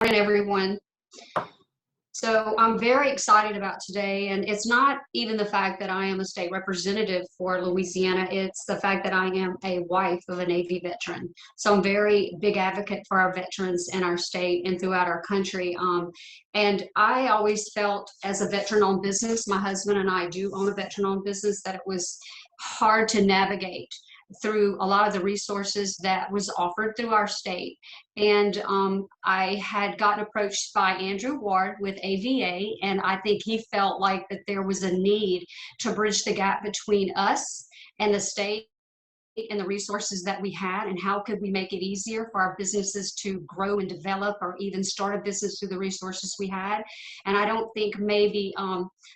Morning, everyone. So I'm very excited about today, and it's not even the fact that I am a state representative for Louisiana, it's the fact that I am a wife of a Navy veteran. So I'm very big advocate for our veterans in our state and throughout our country. And I always felt as a veteran-owned business, my husband and I do own a veteran-owned business, that it was hard to navigate through a lot of the resources that was offered through our state. And I had gotten approached by Andrew Ward with AVA, and I think he felt like that there was a need to bridge the gap between us and the state and the resources that we had, and how could we make it easier for our businesses to grow and develop, or even start a business through the resources we had. And I don't think maybe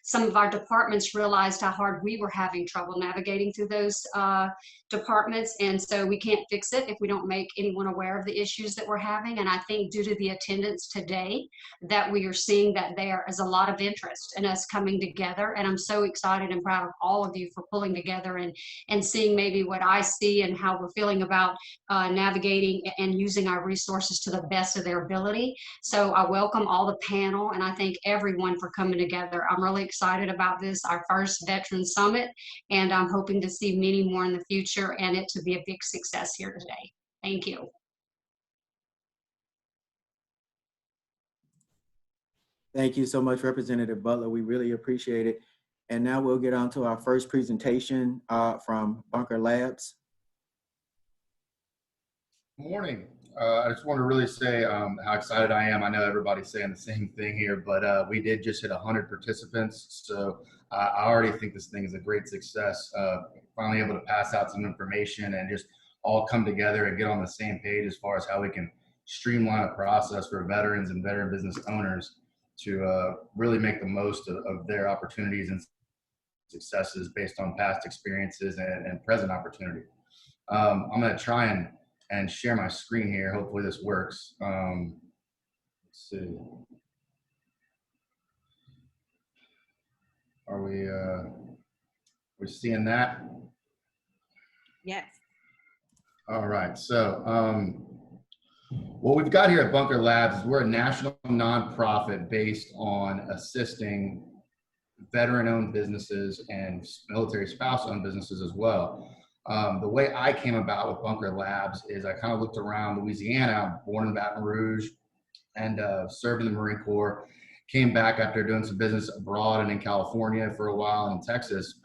some of our departments realized how hard we were having trouble navigating through those departments. And so we can't fix it if we don't make anyone aware of the issues that we're having. And I think due to the attendance today, that we are seeing that there is a lot of interest in us coming together. And I'm so excited and proud of all of you for pulling together and seeing maybe what I see and how we're feeling about navigating and using our resources to the best of their ability. So I welcome all the panel, and I thank everyone for coming together. I'm really excited about this, our first Veterans Summit, and I'm hoping to see many more in the future and it to be a big success here today. Thank you. Thank you so much, Representative Butler. We really appreciate it. And now we'll get on to our first presentation from Bunker Labs. Good morning. I just want to really say how excited I am. I know everybody's saying the same thing here, but we did just hit 100 participants. So I already think this thing is a great success. Finally able to pass out some information and just all come together and get on the same page as far as how we can streamline the process for veterans and veteran business owners to really make the most of their opportunities and successes based on past experiences and present opportunity. I'm going to try and share my screen here. Hopefully this works. Let's see. Are we seeing that? Yes. All right. So what we've got here at Bunker Labs is we're a national nonprofit based on assisting veteran-owned businesses and military spouse-owned businesses as well. The way I came about with Bunker Labs is I kind of looked around Louisiana, born in Baton Rouge, and served in the Marine Corps. Came back after doing some business abroad and in California for a while, and in Texas.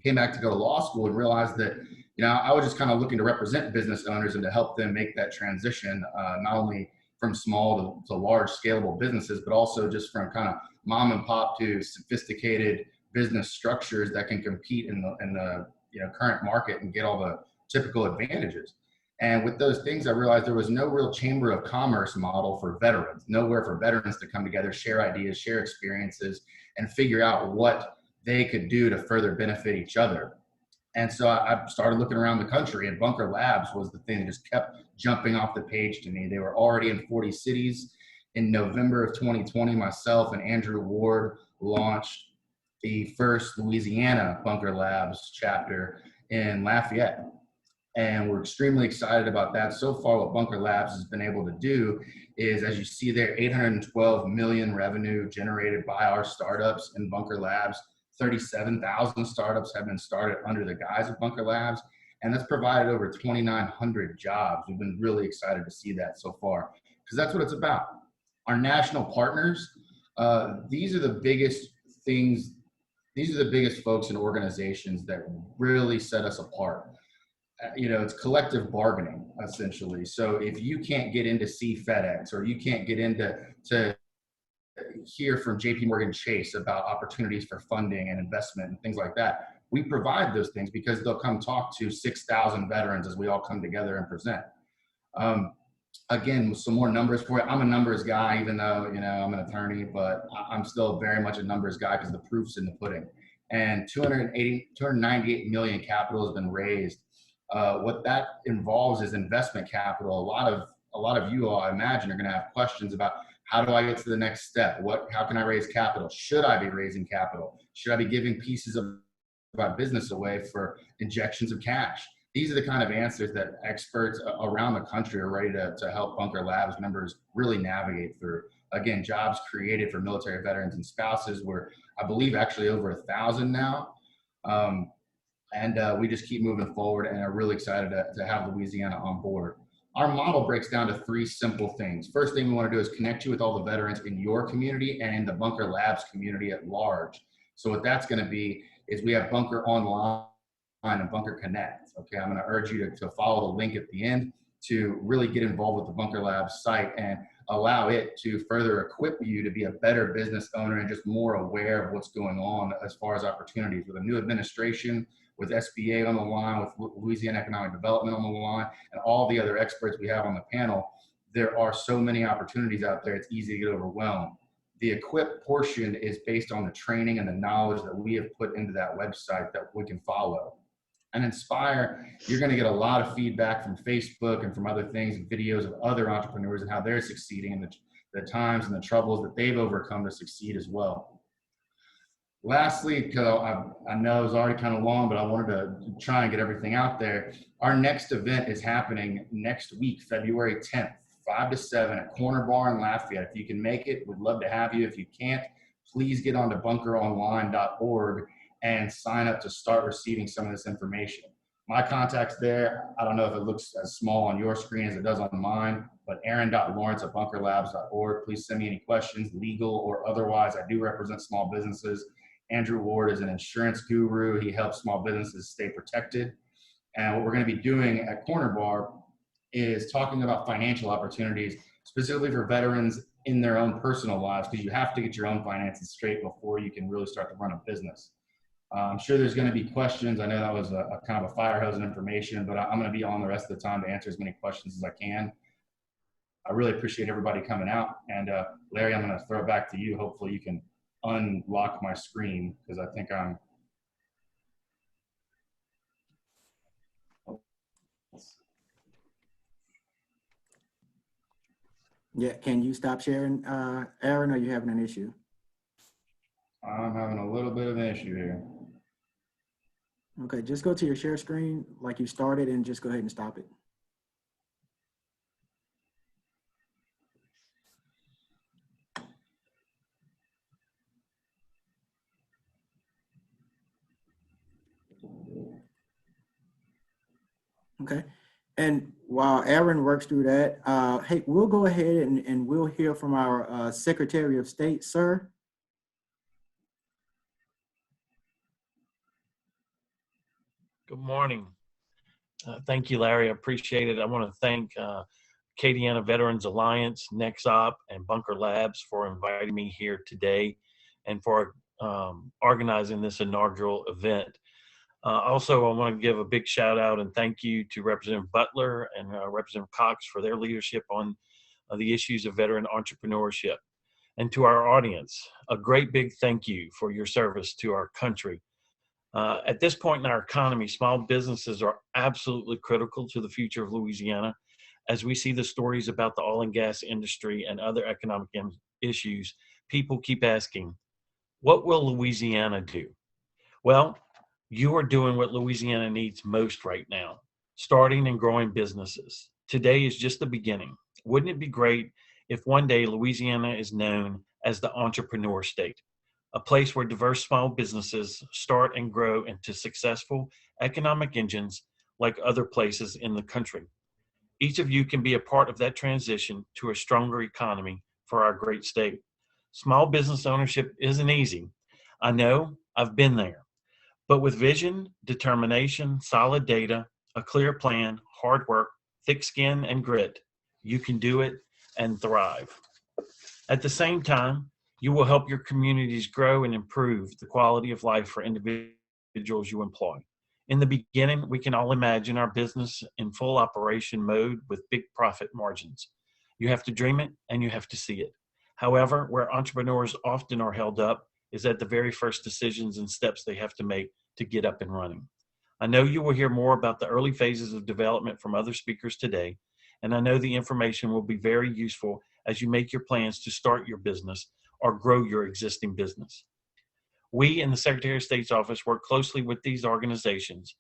Came back to go to law school and realized that, you know, I was just kind of looking to represent business owners and to help them make that transition, not only from small to large scalable businesses, but also just from kind of mom and pop to sophisticated business structures that can compete in the current market and get all the typical advantages. And with those things, I realized there was no real chamber of commerce model for veterans, nowhere for veterans to come together, share ideas, share experiences, and figure out what they could do to further benefit each other. And so I started looking around the country, and Bunker Labs was the thing that just kept jumping off the page to me. They were already in 40 cities. In November of 2020, myself and Andrew Ward launched the first Louisiana Bunker Labs chapter in Lafayette. And we're extremely excited about that. So far, what Bunker Labs has been able to do is, as you see there, 812 million revenue generated by our startups in Bunker Labs. 37,000 startups have been started under the guise of Bunker Labs, and that's provided over 2,900 jobs. We've been really excited to see that so far, because that's what it's about. Our national partners, these are the biggest things. These are the biggest folks and organizations that really set us apart. It's collective bargaining, essentially. So if you can't get in to see FedEx, or you can't get into to hear from JP Morgan Chase about opportunities for funding and investment and things like that, we provide those things because they'll come talk to 6,000 veterans as we all come together and present. Again, some more numbers for you. I'm a numbers guy, even though I'm an attorney, but I'm still very much a numbers guy because the proof's in the pudding. And 298 million capital has been raised. What that involves is investment capital. A lot of you all, I imagine, are going to have questions about, how do I get to the next step? How can I raise capital? Should I be raising capital? Should I be giving pieces of my business away for injections of cash? These are the kind of answers that experts around the country are ready to help Bunker Labs members really navigate through. Again, jobs created for military veterans and spouses. We're, I believe, actually over 1,000 now. We just keep moving forward and are really excited to have Louisiana on board. Our model breaks down to 3 simple things. First thing we want to do is connect you with all the veterans in your community and in the Bunker Labs community at large. So what that's going to be is we have Bunker Online and Bunker Connect. Okay, I'm going to urge you to follow the link at the end to really get involved with the Bunker Labs site and allow it to further equip you to be a better business owner and just more aware of what's going on as far as opportunities with a new administration, with SBA on the line, with Louisiana Economic Development on the line, and all the other experts we have on the panel. There are so many opportunities out there, it's easy to get overwhelmed. The equip portion is based on the training and the knowledge that we have put into that website that we can follow. And Inspire, you're going to get a lot of feedback from Facebook and from other things, videos of other entrepreneurs and how they're succeeding and the times and the troubles that they've overcome to succeed as well. Lastly, because I know it's already kind of long, but I wanted to try and get everything out there. Our next event is happening next week, February 10th, 5 to 7 at Corner Bar in Lafayette. If you can make it, we'd love to have you. If you can't, please get on to bunkeronline.org and sign up to start receiving some of this information. My contact's there. I don't know if it looks as small on your screen as it does on mine, but aaron.lawrence@bunkerlabs.org. Please send me any questions, legal or otherwise. I do represent small businesses. Andrew Ward is an insurance guru. He helps small businesses stay protected. And what we're going to be doing at Corner Bar is talking about financial opportunities, specifically for veterans in their own personal lives, because you have to get your own finances straight before you can really start to run a business. I'm sure there's going to be questions. I know that was a kind of a fire hose of information, but I'm going to be on the rest of the time to answer as many questions as I can. I really appreciate everybody coming out. And Larry, I'm going to throw it back to you. Hopefully you can unlock my screen because I think I'm. Yeah, can you stop sharing, Aaron, or are you having an issue? I'm having a little bit of an issue here. Okay, just go to your share screen like you started and just go ahead and stop it. Okay, and while Aaron works through that, hey, we'll go ahead and we'll hear from our Secretary of State, sir. Good morning. Thank you, Larry. I appreciate it. I want to thank Acadiana Veterans Alliance, NextOp, and Bunker Labs for inviting me here today and for organizing this inaugural event. Also, I want to give a big shout out and thank you to Representative Butler and Representative Cox for their leadership on the issues of veteran entrepreneurship. And to our audience, a great big thank you for your service to our country. At this point in our economy, small businesses are absolutely critical to the future of Louisiana. As we see the stories about the oil and gas industry and other economic issues, people keep asking, what will Louisiana do? Well, you are doing what Louisiana needs most right now, starting and growing businesses. Today is just the beginning. Wouldn't it be great if one day Louisiana is known as the entrepreneur state? A place where diverse small businesses start and grow into successful economic engines like other places in the country. Each of you can be a part of that transition to a stronger economy for our great state. Small business ownership isn't easy. I know, I've been there. But with vision, determination, solid data, a clear plan, hard work, thick skin, and grit, you can do it and thrive. At the same time, you will help your communities grow and improve the quality of life for individuals you employ. In the beginning, we can all imagine our business in full operation mode with big profit margins. You have to dream it and you have to see it. However, where entrepreneurs often are held up is at the very first decisions and steps they have to make to get up and running. I know you will hear more about the early phases of development from other speakers today, and I know the information will be very useful as you make your plans to start your business or grow your existing business. We in the Secretary of State's office work closely with these organizations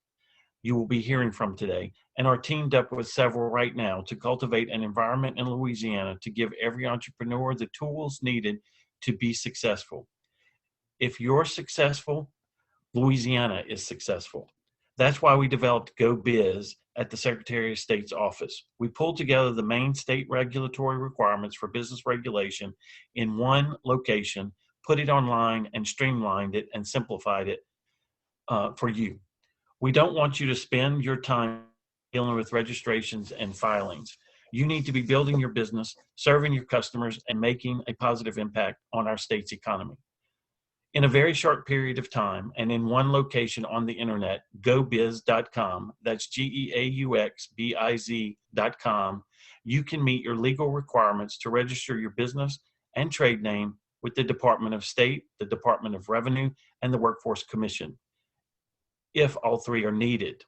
you will be hearing from today and are teamed up with several right now to cultivate an environment in Louisiana to give every entrepreneur the tools needed to be successful. If you're successful, Louisiana is successful. That's why we developed Go Biz at the Secretary of State's office. We pulled together the main state regulatory requirements for business regulation in one location, put it online, and streamlined it and simplified it for you. We don't want you to spend your time dealing with registrations and filings. You need to be building your business, serving your customers, and making a positive impact on our state's economy. In a very short period of time and in one location on the internet, gobiz.com, that's GEAUXBIZ.com, you can meet your legal requirements to register your business and trade name with the Department of State, the Department of Revenue, and the Workforce Commission, if all three are needed.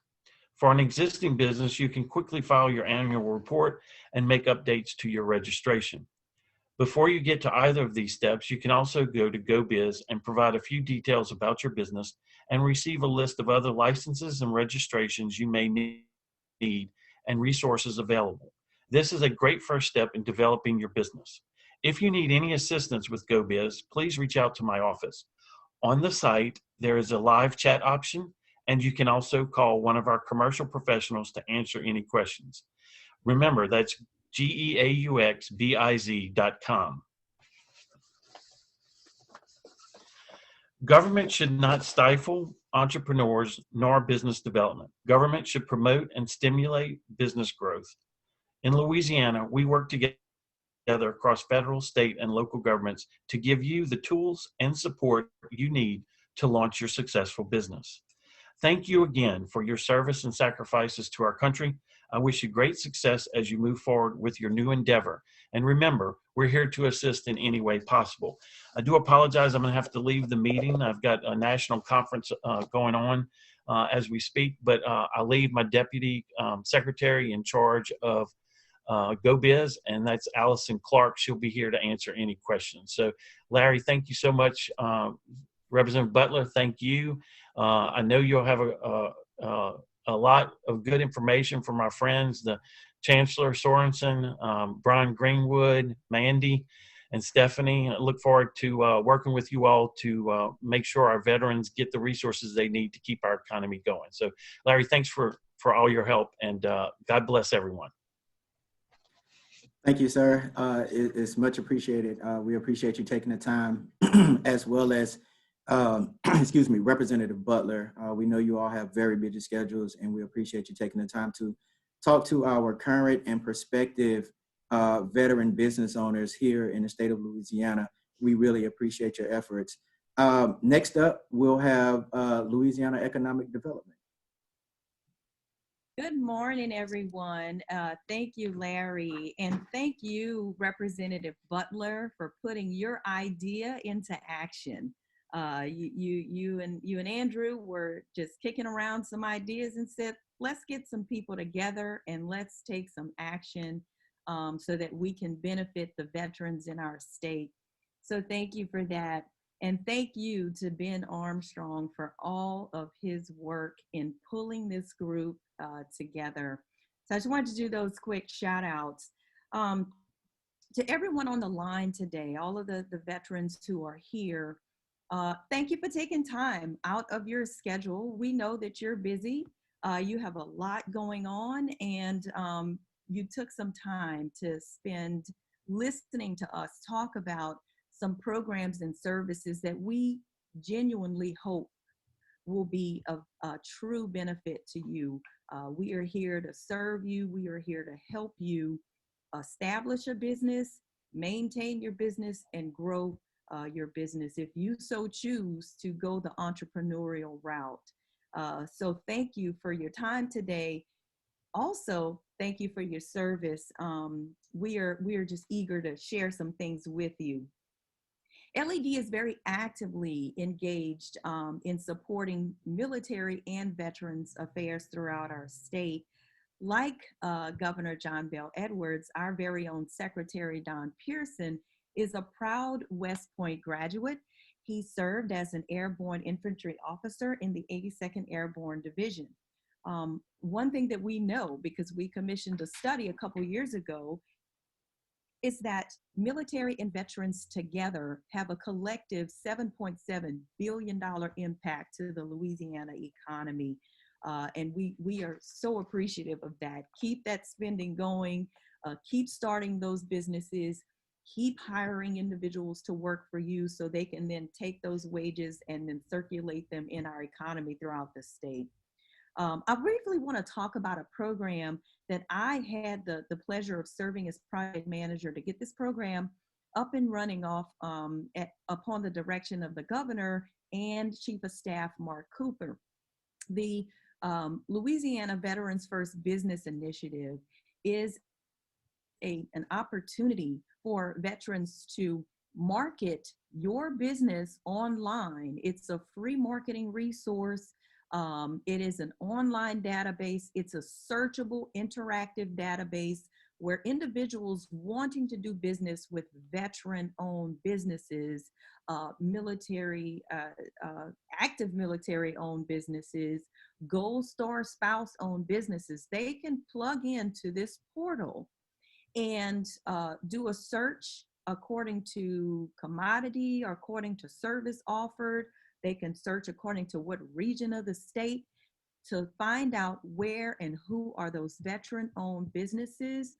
For an existing business, you can quickly file your annual report and make updates to your registration. Before you get to either of these steps, you can also go to GoBiz and provide a few details about your business and receive a list of other licenses and registrations you may need and resources available. This is a great first step in developing your business. If you need any assistance with GoBiz, please reach out to my office. On the site, there is a live chat option, and you can also call one of our commercial professionals to answer any questions. Remember, that's GEAUXBIZ.com. Government should not stifle entrepreneurs nor business development. Government should promote and stimulate business growth. In Louisiana, we work together across federal, state, and local governments to give you the tools and support you need to launch your successful business. Thank you again for your service and sacrifices to our country. I wish you great success as you move forward with your new endeavor. And remember, we're here to assist in any way possible. I do apologize. I'm going to have to leave the meeting. I've got a national conference going on as we speak, but I'll leave my deputy secretary in charge of GoBiz, and that's Allison Clark. She'll be here to answer any questions. So, Larry, thank you so much. Representative Butler, thank you. I know you'll have a lot of good information from our friends, the Chancellor Sorensen, Brian Greenwood, Mandy, and Stephanie. I look forward to working with you all to make sure our veterans get the resources they need to keep our economy going. So, Larry, thanks for all your help, and God bless everyone. Thank you, sir. It's much appreciated. We appreciate you taking the time, as well as excuse me, Representative Butler. We know you all have very busy schedules, and we appreciate you taking the time to talk to our current and prospective veteran business owners here in the state of Louisiana. We really appreciate your efforts. Next up, we'll have Louisiana Economic Development. Good morning, everyone. Thank you, Larry, and thank you, Representative Butler, for putting your idea into action. You and Andrew were just kicking around some ideas and said, let's get some people together and let's take some action so that we can benefit the veterans in our state. So thank you for that. And thank you to Ben Armstrong for all of his work in pulling this group together. So I just wanted to do those quick shout outs. To everyone on the line today, all of the veterans who are here, thank you for taking time out of your schedule. We know that you're busy. You have a lot going on, and you took some time to spend listening to us talk about some programs and services that we genuinely hope will be of true benefit to you. We are here to serve you. We are here to help you establish a business, maintain your business, and grow your business if you so choose to go the entrepreneurial route. So thank you for your time today. Also, thank you for your service. We are just eager to share some things with you. LED is very actively engaged in supporting military and veterans affairs throughout our state. Like Governor John Bell Edwards, our very own Secretary Don Pearson is a proud West Point graduate. He served as an airborne infantry officer in the 82nd Airborne Division. one thing that we know, because we commissioned a study a couple years ago, is that military and veterans together have a collective $7.7 billion impact to the Louisiana economy. And we are so appreciative of that. Keep that spending going, keep starting those businesses, keep hiring individuals to work for you so they can then take those wages and then circulate them in our economy throughout the state. I briefly want to talk about a program that I had the pleasure of serving as project manager to get this program up and running off upon the direction of the governor and Chief of Staff Mark Cooper. The Louisiana Veterans First Business Initiative is an opportunity for veterans to market your business online. It's a free marketing resource. It is an online database. It's a searchable, interactive database where individuals wanting to do business with veteran-owned businesses, active military-owned businesses, Gold Star spouse-owned businesses, they can plug into this portal and do a search according to commodity or according to service offered. They can search according to what region of the state to find out where and who are those veteran-owned businesses,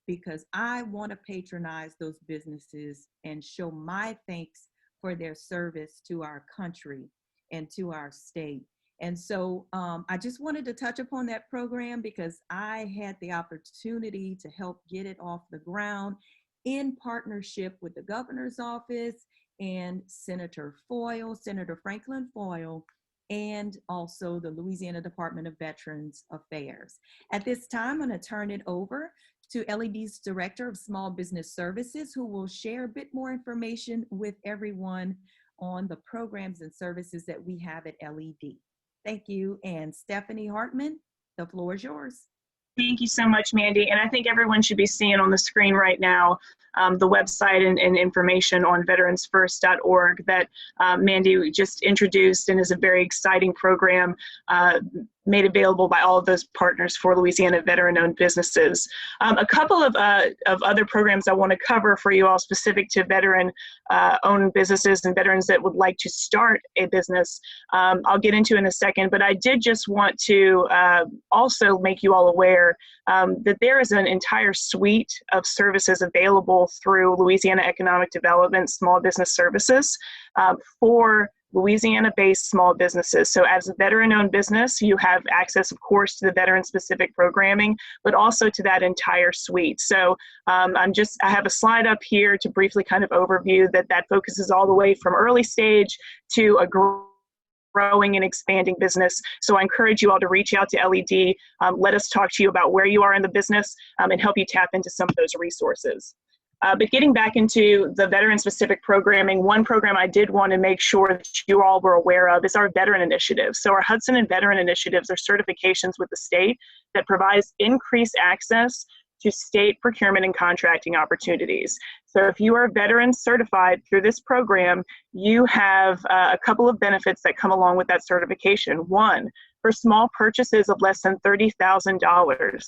because I want to patronize those businesses and show my thanks for their service to our country and to our state. And so I just wanted to touch upon that program because I had the opportunity to help get it off the ground in partnership with the governor's office and Senator Franklin Foyle, and also the Louisiana Department of Veterans Affairs. At this time, I'm going to turn it over to LED's Director of Small Business Services, who will share a bit more information with everyone on the programs and services that we have at LED. Thank you. And Stephanie Hartman, the floor is yours. Thank you so much, Mandy. And I think everyone should be seeing on the screen right now the website and information on veteransfirst.org that Mandy just introduced, and is a very exciting program made available by all of those partners for Louisiana veteran-owned businesses. A couple of other programs I want to cover for you all specific to veteran-owned businesses and veterans that would like to start a business, I'll get into in a second, but I did just want to also make you all aware that there is an entire suite of services available through Louisiana Economic Development Small Business Services for Louisiana-based small businesses. So as a veteran-owned business, you have access, of course, to the veteran-specific programming, but also to that entire suite. So I have a slide up here to briefly kind of overview that focuses all the way from early stage to a growing and expanding business. So I encourage you all to reach out to LED, let us talk to you about where you are in the business, and help you tap into some of those resources. But getting back into the veteran-specific programming, one program I did want to make sure that you all were aware of is our veteran initiatives. So our HUDSON and veteran initiatives are certifications with the state that provides increased access to state procurement and contracting opportunities. So if you are veteran certified through this program, you have a couple of benefits that come along with that certification. One, for small purchases of less than $30,000,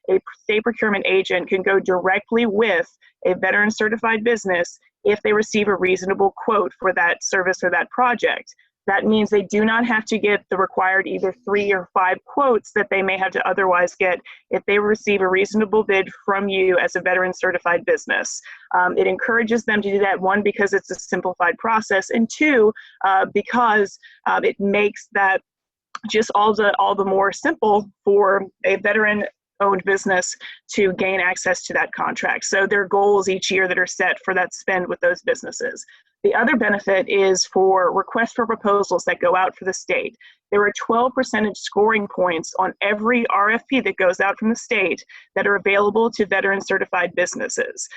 a state procurement agent can go directly with a veteran certified business if they receive a reasonable quote for that service or that project. That means they do not have to get the required either 3 or 5 quotes that they may have to otherwise get if they receive a reasonable bid from you as a veteran certified business. It encourages them to do that, one, because it's a simplified process, and two, because it makes that just all the more simple for a veteran-owned business to gain access to that contract. So there are goals each year that are set for that spend with those businesses. The other benefit is for requests for proposals that go out for the state. There are 12% scoring points on every RFP that goes out from the state that are available to veteran certified businesses.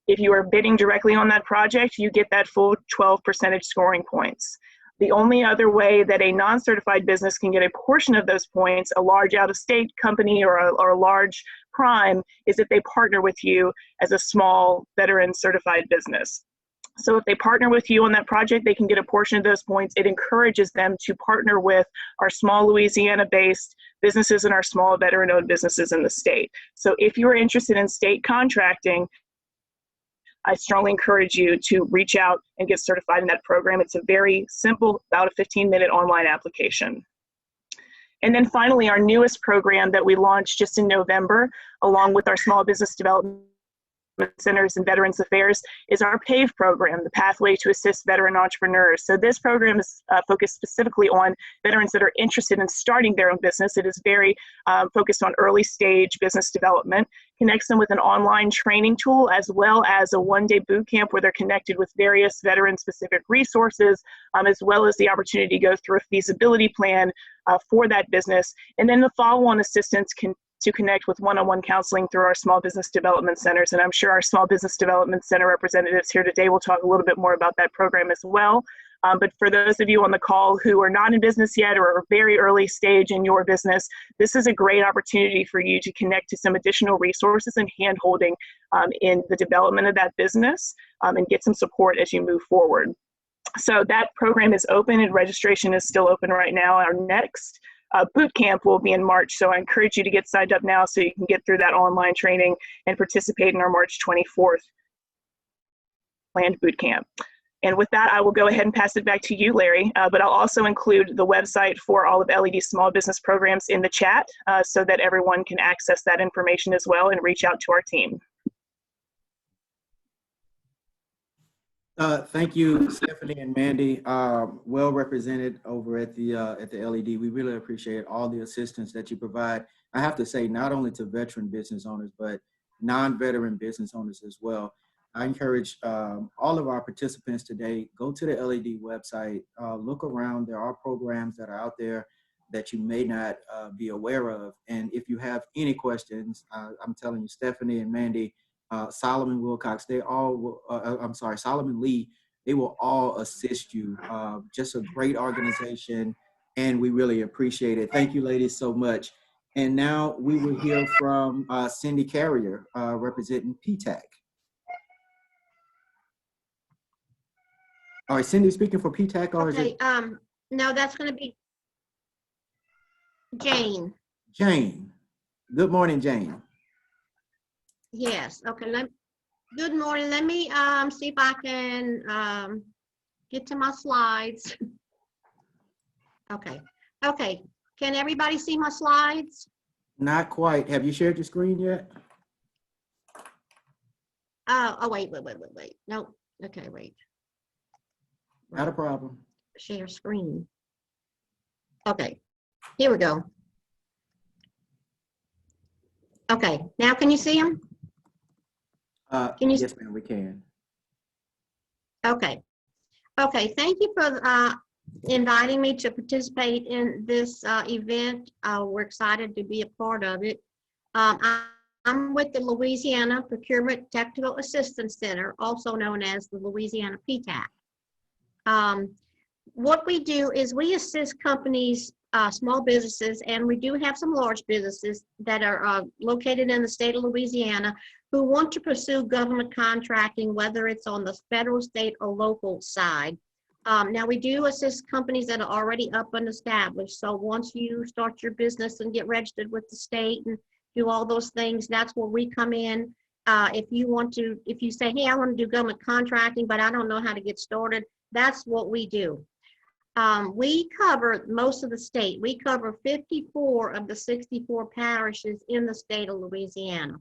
If you are bidding directly on that project, you get that full 12% scoring points. The only other way that a non-certified business can get a portion of those points, a large out-of-state company or a large prime, is if they partner with you as a small veteran certified business. So if they partner with you on that project, they can get a portion of those points. It encourages them to partner with our small Louisiana-based businesses and our small veteran-owned businesses in the state. So if you're interested in state contracting, I strongly encourage you to reach out and get certified in that program. It's a very simple, about a 15-minute online application. And then finally, our newest program that we launched just in November, along with our Small Business Development Centers and Veterans Affairs, is our PAVE program, the Pathway to Assist Veteran Entrepreneurs. So this program is focused specifically on veterans that are interested in starting their own business. It is very focused on early stage business development, connects them with an online training tool, as well as a one-day boot camp where they're connected with various veteran-specific resources, as well as the opportunity to go through a feasibility plan for that business. And then the follow-on assistance to connect with one-on-one counseling through our small business development centers. And I'm sure our small business development center representatives here today will talk a little bit more about that program as well. But for those of you on the call who are not in business yet or are very early stage in your business, this is a great opportunity for you to connect to some additional resources and hand-holding in the development of that business and get some support as you move forward. So that program is open and registration is still open right now. Our next boot camp will be in March, so I encourage you to get signed up now so you can get through that online training and participate in our March 24th planned boot camp. And with that, I will go ahead and pass it back to you, Larry, but I'll also include the website for all of LED's small business programs in the chat so that everyone can access that information as well and reach out to our team. Thank you, Stephanie and Mandy. Well represented over at the LED. We really appreciate all the assistance that you provide. I have to say, not only to veteran business owners, but non-veteran business owners as well. I encourage all of our participants today, go to the LED website, look around. There are programs that are out there that you may not be aware of. And if you have any questions, I'm telling you, Stephanie and Mandy, Solomon Wilcox, they all will, Solomon Lee, they will all assist you. Just a great organization, and we really appreciate it. Thank you, ladies, so much. And now we will hear from Cindy Carrier, representing PTAC. All right, Cindy speaking for PTAC, or Okay, is it? no, that's going to be Jane. Jane. Good morning, Jane. Yes, okay, good morning. Let me see if I can get to my slides. Okay, can everybody see my slides? Not quite. Have you shared your screen yet? Oh, wait. No, okay, wait. Not a problem. Share screen. Okay, here we go. Okay, now can you see them? Can you? Yes, ma'am, we can. Okay. Thank you for inviting me to participate in this event. We're excited to be a part of it. I'm with the Louisiana Procurement Technical Assistance Center, also known as the Louisiana PTAC. What we do is we assist companies, small businesses, and we do have some large businesses that are located in the state of Louisiana who want to pursue government contracting, whether it's on the federal, state, or local side. Now, we do assist companies that are already up and established. So once you start your business and get registered with the state and do all those things, that's where we come in. If you say, hey, I want to do government contracting, but I don't know how to get started, that's what we do. We cover most of the state. We cover 54 of the 64 parishes in the state of Louisiana.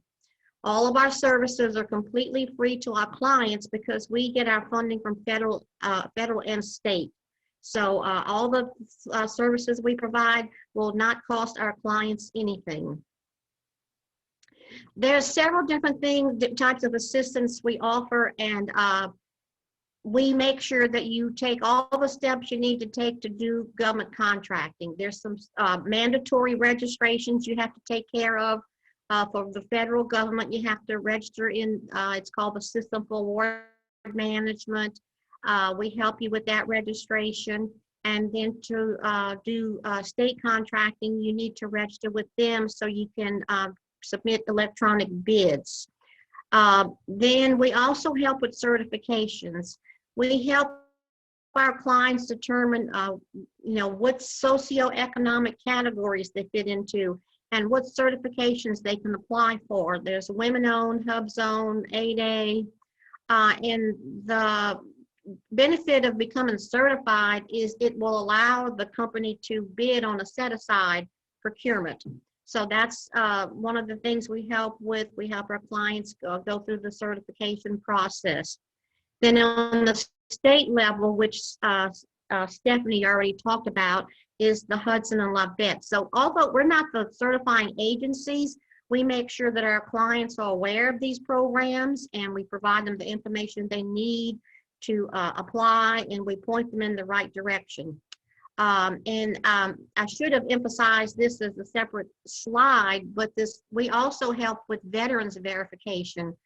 All of our services are completely free to our clients because we get our funding from federal and state. So all the services we provide will not cost our clients anything. There's several different types of assistance we offer, and we make sure that you take all the steps you need to take to do government contracting. There's some mandatory registrations you have to take care of. For the federal government, you have to register in, it's called the System for Award Management. We help you with that registration. And then to do state contracting, you need to register with them so you can submit electronic bids. Then we also help with certifications. We help our clients determine, what socioeconomic categories they fit into and what certifications they can apply for. There's women-owned, HUDSON, 8A, and the benefit of becoming certified is it will allow the company to bid on a set-aside procurement. So that's one of the things we help with. We help our clients go through the certification process. Then on the state level, which Stephanie already talked about, is the HUDSON and LaVette. So although we're not the certifying agencies, we make sure that our clients are aware of these programs and we provide them the information they need to apply, and we point them in the right direction. I should have emphasized this as a separate slide, but we also help with veterans verification.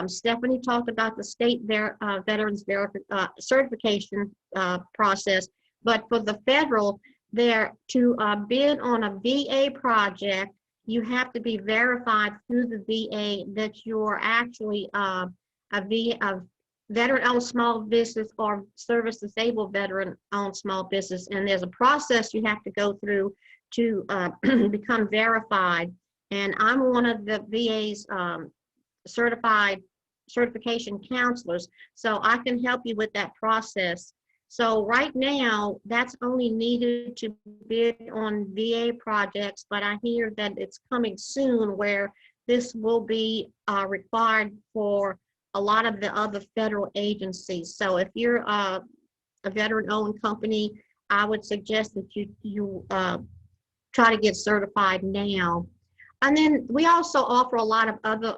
Stephanie talked about the state veterans certification process, but for the federal, to bid on a VA project, you have to be verified through the VA that you're actually a veteran-owned small business or service-disabled veteran-owned small business, and there's a process you have to go through to become verified. And I'm one of the VA's certification counselors, so I can help you with that process. So right now, that's only needed to bid on VA projects, but I hear that it's coming soon where this will be required for a lot of the other federal agencies. So if you're a veteran-owned company, I would suggest that you try to get certified now. And then we also offer a lot of other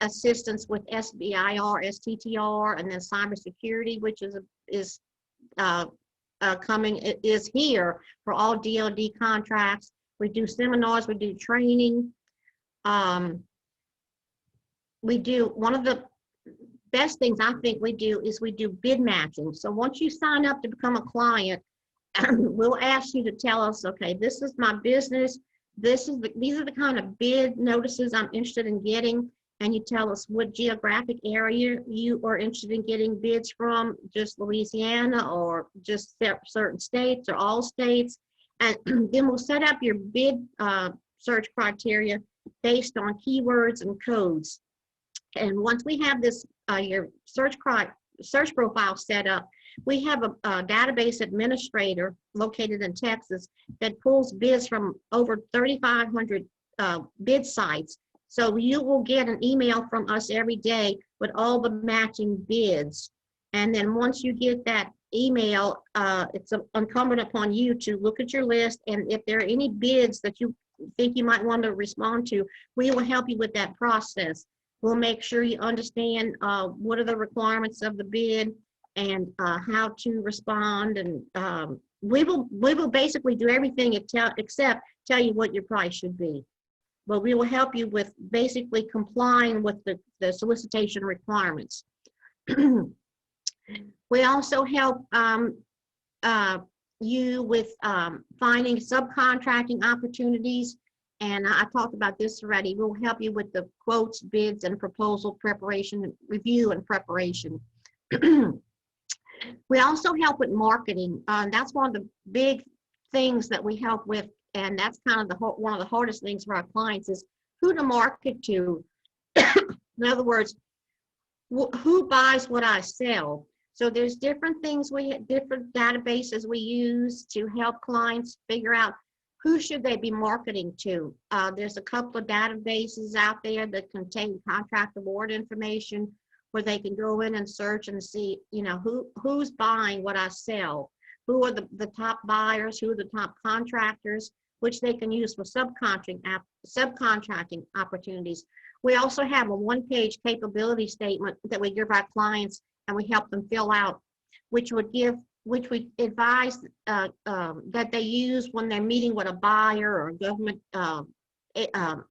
assistance with SBIR, STTR, and then cybersecurity, which is here for all DoD contracts. We do seminars, we do training. We do, one of the best things I think we do is we do bid matching. So once you sign up to become a client, we'll ask you to tell us, okay, this is my business. These are the kind of bid notices I'm interested in getting. And you tell us what geographic area you are interested in getting bids from, just Louisiana or just certain states or all states. And then we'll set up your bid search criteria based on keywords and codes. And once we have this, your search profile set up, we have a database administrator located in Texas that pulls bids from over 3,500 bid sites. So you will get an email from us every day with all the matching bids. And then once you get that email, it's incumbent upon you to look at your list. And if there are any bids that you think you might want to respond to, we will help you with that process. We'll make sure you understand what are the requirements of the bid and how to respond. And we will basically do everything except tell you what your price should be. But we will help you with basically complying with the solicitation requirements. We also help you with finding subcontracting opportunities. And I talked about this already. We'll help you with the quotes, bids, and proposal preparation, review and preparation. We also help with marketing. That's one of the big things that we help with. And that's kind of one of the hardest things for our clients is who to market to. In other words, who buys what I sell? So there's different things, different databases we use to help clients figure out who should they be marketing to. There's a couple of databases out there that contain contract award information where they can go in and search and see, who's buying what I sell, who are the top buyers, who are the top contractors, which they can use for subcontracting opportunities. We also have a one-page capability statement that we give our clients and we help them fill out, which we advise that they use when they're meeting with a buyer or a government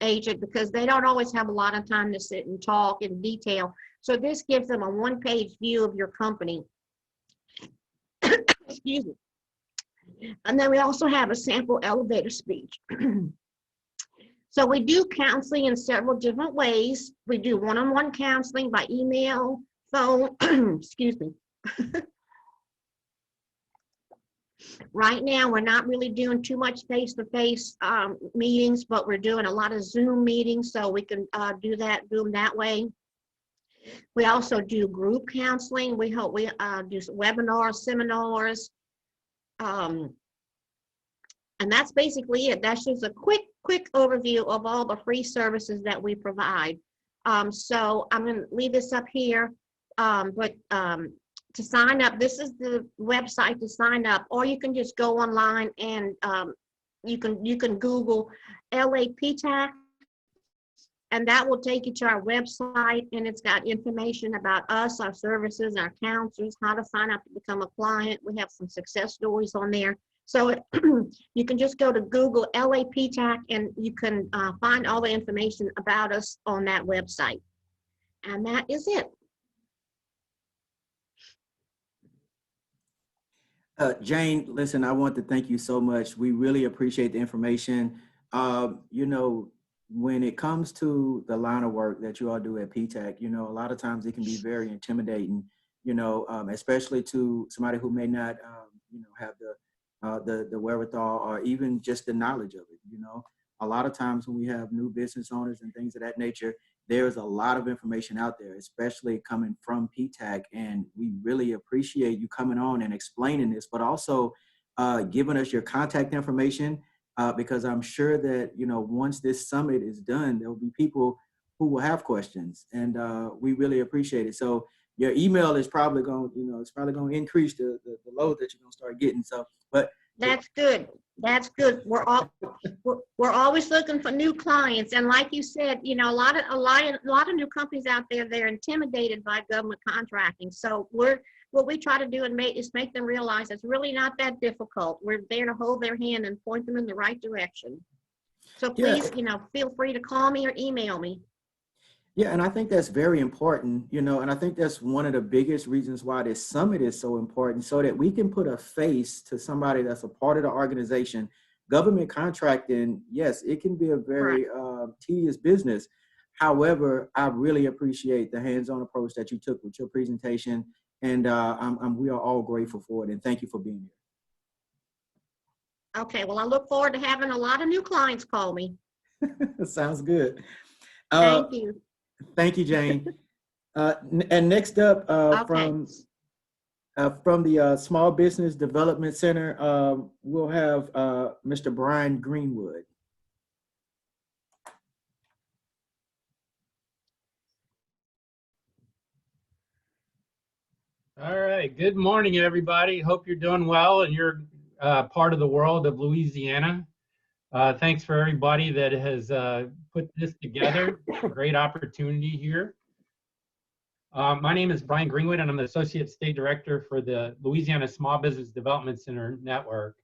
agent, because they don't always have a lot of time to sit and talk in detail. So this gives them a one-page view of your company. Excuse me. And then we also have a sample elevator speech. So we do counseling in several different ways. We do one-on-one counseling by email, phone, excuse me. Right now, we're not really doing too much face-to-face meetings, but we're doing a lot of Zoom meetings, so we can do them that way. We also do group counseling. We do webinars, seminars, and that's basically it. That's just a quick overview of all the free services that we provide. So I'm going to leave this up here, but to sign up, this is the website to sign up, or you can just go online and you can Google LAPTAC, and that will take you to our website, and it's got information about us, our services, our counselors, how to sign up to become a client. We have some success stories on there. So you can just go to Google LAPTAC, and you can find all the information about us on that website. And that is it. Jane, listen, I want to thank you so much. We really appreciate the information. You know, when it comes to the line of work that you all do at PTAC, you know, a lot of times it can be very intimidating, you know, especially to somebody who may not, you know, have the wherewithal or even just the knowledge of it. You know, a lot of times when we have new business owners and things of that nature, there's a lot of information out there, especially coming from PTAC, and we really appreciate you coming on and explaining this, but also giving us your contact information, because I'm sure that, you know, once this summit is done, there will be people who will have questions, and we really appreciate it. So your email is probably going, you know, it's probably going to increase the load that you're going to start getting. So, but that's good. That's good. We're always looking for new clients, and like you said, you know, a lot of new companies out there, they're intimidated by government contracting. So what we try to do is make them realize it's really not that difficult. We're there to hold their hand and point them in the right direction. So please, you know, feel free to call me or email me. Yeah, and I think that's very important, you know, and I think that's one of the biggest reasons why this summit is so important, so that we can put a face to somebody that's a part of the organization. Government contracting, yes, it can be a very tedious business. However, I really appreciate the hands-on approach that you took with your presentation, and we are all grateful for it, and thank you for being here. Okay, well, I look forward to having a lot of new clients call me. Sounds good. Thank you. Thank you, Jane. And next up, from the Small Business Development Center, we'll have Mr. Brian Greenwood. All right. Good morning, everybody. Hope you're doing well and you're part of the world of Louisiana. Thanks for everybody that has put this together. Great opportunity here. My name is Brian Greenwood, and I'm the Associate State Director for the Louisiana Small Business Development Center Network.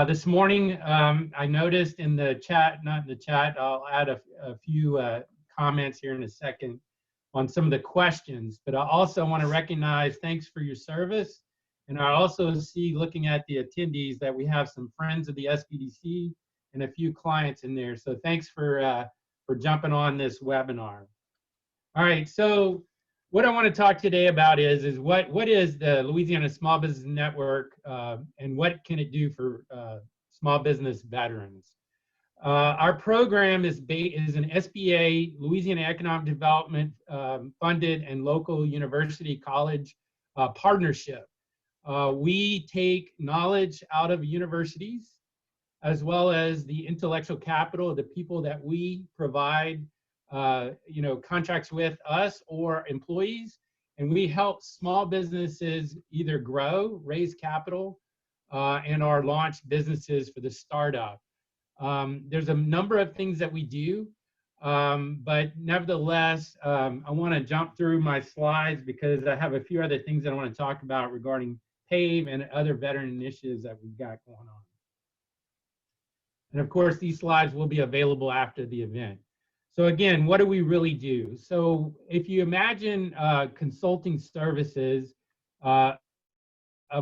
This morning, I noticed in the chat, not in the chat, I'll add a few comments here in a second on some of the questions, but I also want to recognize thanks for your service. And I also see, looking at the attendees, that we have some friends of the SBDC and a few clients in there. So thanks for jumping on this webinar. All right, so what I want to talk today about is what is the Louisiana Small Business Network, and what can it do for small business veterans? Our program is an SBA, Louisiana Economic Development funded and local university college partnership. We take knowledge out of universities, as well as the intellectual capital of the people that we provide, you know, contracts with us or employees, and we help small businesses either grow, raise capital, and or launch businesses for the startup. There's a number of things that we do, but nevertheless, I want to jump through my slides because I have a few other things that I want to talk about regarding PAVE and other veteran initiatives that we've got going on. And of course, these slides will be available after the event. So again, what do we really do? So if you imagine consulting services of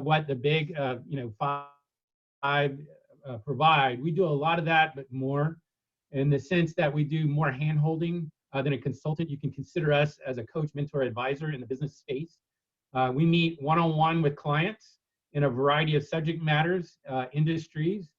what the big, you know, five provide, we do a lot of that, but more, in the sense that we do more hand-holding than a consultant. You can consider us as a coach, mentor, advisor in the business space. We meet one-on-one with clients in a variety of subject matters, industries,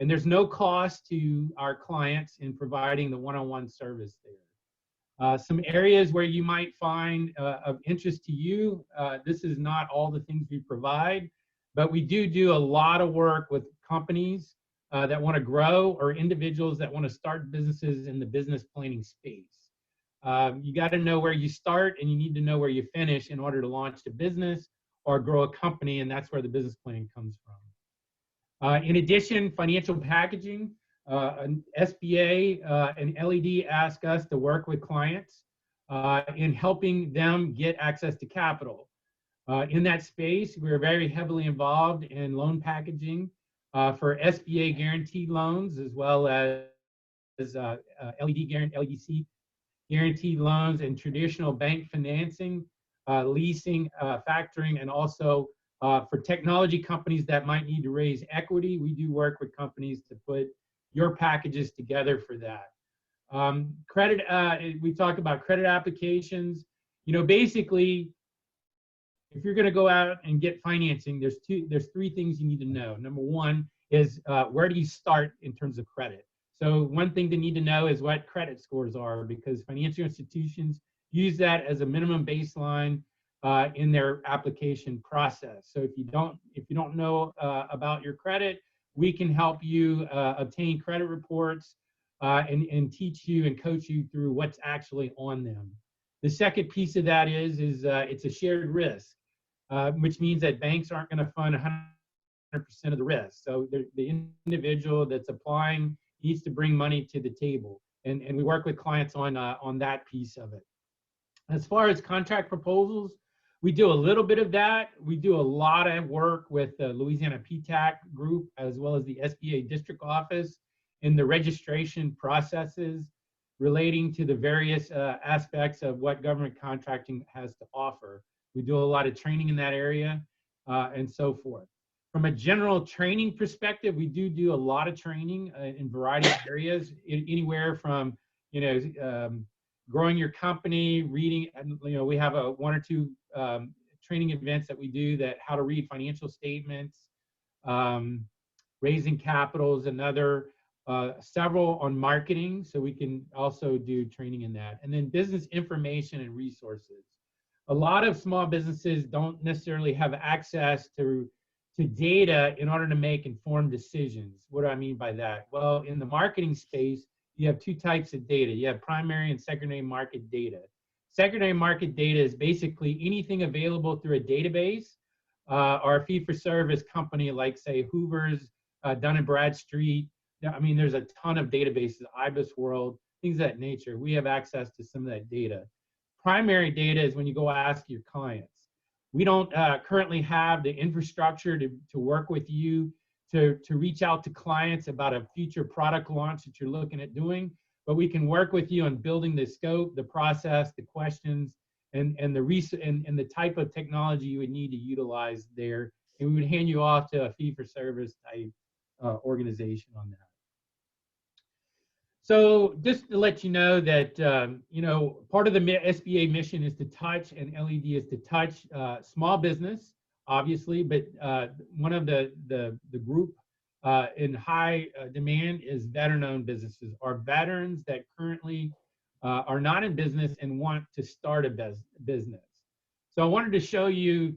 and there's no cost to our clients in providing the one-on-one service there. Some areas where you might find of interest to you, this is not all the things we provide, but we do a lot of work with companies that want to grow or individuals that want to start businesses in the business planning space. You got to know where you start and you need to know where you finish in order to launch a business or grow a company, and that's where the business plan comes from. In addition, financial packaging, an SBA and LED ask us to work with clients in helping them get access to capital. In that space, we're very heavily involved in loan packaging for SBA guaranteed loans, as well as LEDC guaranteed loans and traditional bank financing, leasing, factoring, and also for technology companies that might need to raise equity. We do work with companies to put your packages together for that. Credit, we talk about credit applications. You know, basically, if you're going to go out and get financing, there's three things you need to know. Number one is where do you start in terms of credit? So one thing they need to know is what credit scores are, because financial institutions use that as a minimum baseline in their application process. So if you don't know about your credit, we can help you obtain credit reports and teach you and coach you through what's actually on them. The second piece of that is it's a shared risk, which means that banks aren't going to fund 100% of the risk. So the individual that's applying needs to bring money to the table, and we work with clients on that piece of it. As far as contract proposals, we do a little bit of that. We do a lot of work with the Louisiana PTAC group as well as the SBA district office in the registration processes relating to the various aspects of what government contracting has to offer. We do a lot of training in that area and so forth. From a general training perspective, we do a lot of training in a variety of areas, anywhere from, growing your company, reading, we have one or two training events that we do that how to read financial statements, raising capital is another, several on marketing, so we can also do training in that. And then business information and resources. A lot of small businesses don't necessarily have access to data in order to make informed decisions. What do I mean by that? Well, in the marketing space, you have two types of data. You have primary and secondary market data. Secondary market data is basically anything available through a database or a fee-for-service company like, say, Hoover's, Dun & Bradstreet. I mean, there's a ton of databases, IBIS World, things of that nature. We have access to some of that data. Primary data is when you go ask your clients. We don't currently have the infrastructure to work with you to reach out to clients about a future product launch that you're looking at doing, but we can work with you on building the scope, the process, the questions, and the type of technology you would need to utilize there, and we would hand you off to a fee-for-service type organization on that. So just to let you know that, part of the SBA mission is to touch, and LED is to touch small business, obviously, but one of the group in high demand is veteran-owned businesses, or veterans that currently are not in business and want to start a business. So I wanted to show you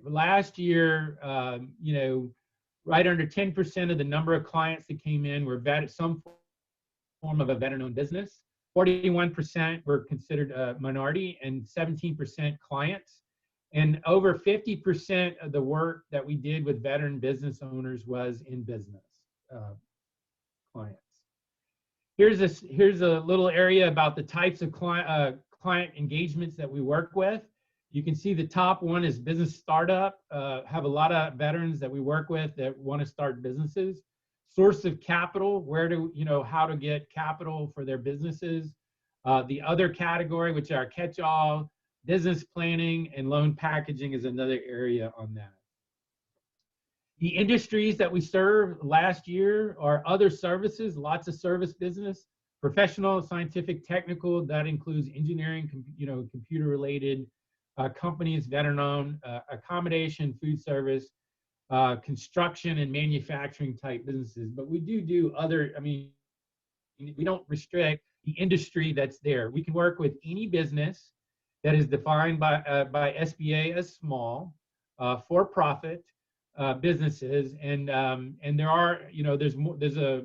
last year, right under 10% of the number of clients that came in were some form of a veteran-owned business. 41% were considered a minority, and 17% clients. And over 50% of the work that we did with veteran business owners was in business clients. Here's a little area about the types of client engagements that we work with. You can see the top one is business startup. Have a lot of veterans that we work with that want to start businesses. Source of capital, how to get capital for their businesses. The other category, which are catch-all, business planning, and loan packaging is another area on that. The industries that we served last year are other services, lots of service business, professional, scientific, technical. That includes engineering, computer-related companies, veteran-owned, accommodation, food service, construction, and manufacturing type businesses. But we do other. I mean, we don't restrict the industry that's there. We can work with any business that is defined by SBA as small, for-profit businesses, and there are, there's a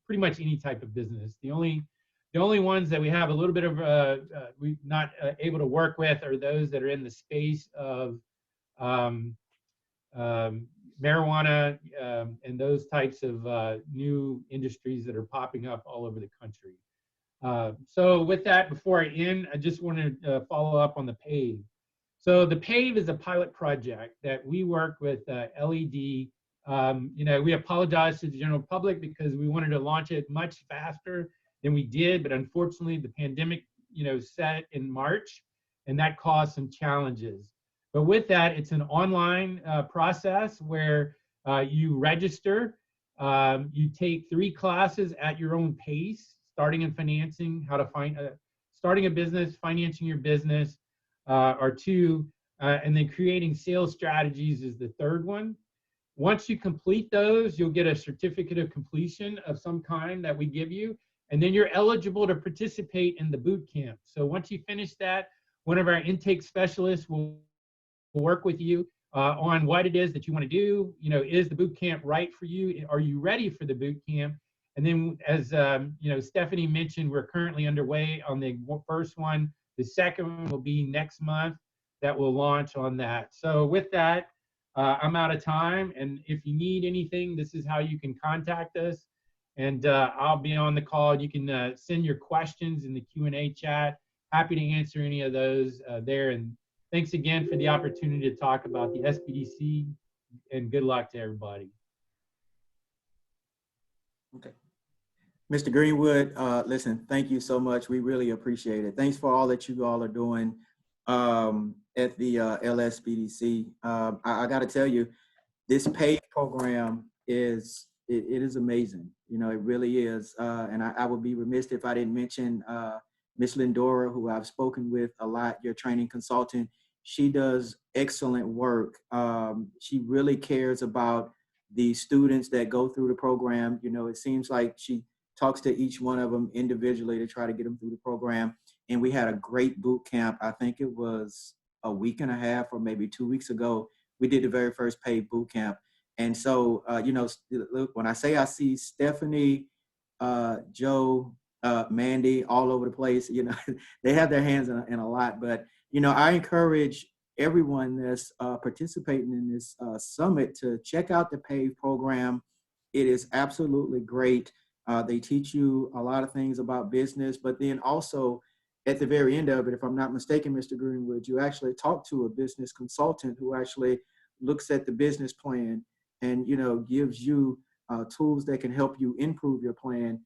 pretty much any type of business. The only ones that we have a little bit of we're not able to work with are those that are in the space of marijuana and those types of new industries that are popping up all over the country. So with that, before I end, I just want to follow up on the PAVE. So the PAVE is a pilot project that we work with LED. We apologize to the general public because we wanted to launch it much faster than we did, but unfortunately the pandemic, set in March, and that caused some challenges. But with that, it's an online process where you register, you take 3 classes at your own pace, starting in financing, how to starting a business, financing your business, are 2, and then creating sales strategies is the 3rd one. Once you complete those, you'll get a certificate of completion of some kind that we give you, and then you're eligible to participate in the boot camp. So once you finish that, one of our intake specialists will work with you on what it is that you want to do. Is the boot camp right for you? Are you ready for the boot camp? And then, as Stephanie mentioned, we're currently underway on the first one. The second one will be next month that will launch on that. So with that, I'm out of time. And if you need anything, this is how you can contact us. And I'll be on the call. You can send your questions in the Q&A chat. Happy to answer any of those there. And thanks again for the opportunity to talk about the SBDC, and good luck to everybody. Okay. Mr. Greenwood, listen, thank you so much. We really appreciate it. Thanks for all that you all are doing at the LSBDC. I got to tell you, this PAVE program is amazing. It really is. And I would be remiss if I didn't mention Ms. Lindora, who I've spoken with a lot, your training consultant. She does excellent work. She really cares about the students that go through the program. It seems like she talks to each one of them individually to try to get them through the program. And we had a great boot camp. I think it was a week and a half or maybe 2 weeks ago. We did the very first PAVE boot camp. And so, look, when I say I see Stephanie, Joe, Mandy all over the place, they have their hands in a lot. But, I encourage everyone that's participating in this summit to check out the PAVE program. It is absolutely great. They teach you a lot of things about business, but then also at the very end of it, if I'm not mistaken, Mr. Greenwood, you actually talk to a business consultant who actually looks at the business plan and, gives you tools that can help you improve your plan.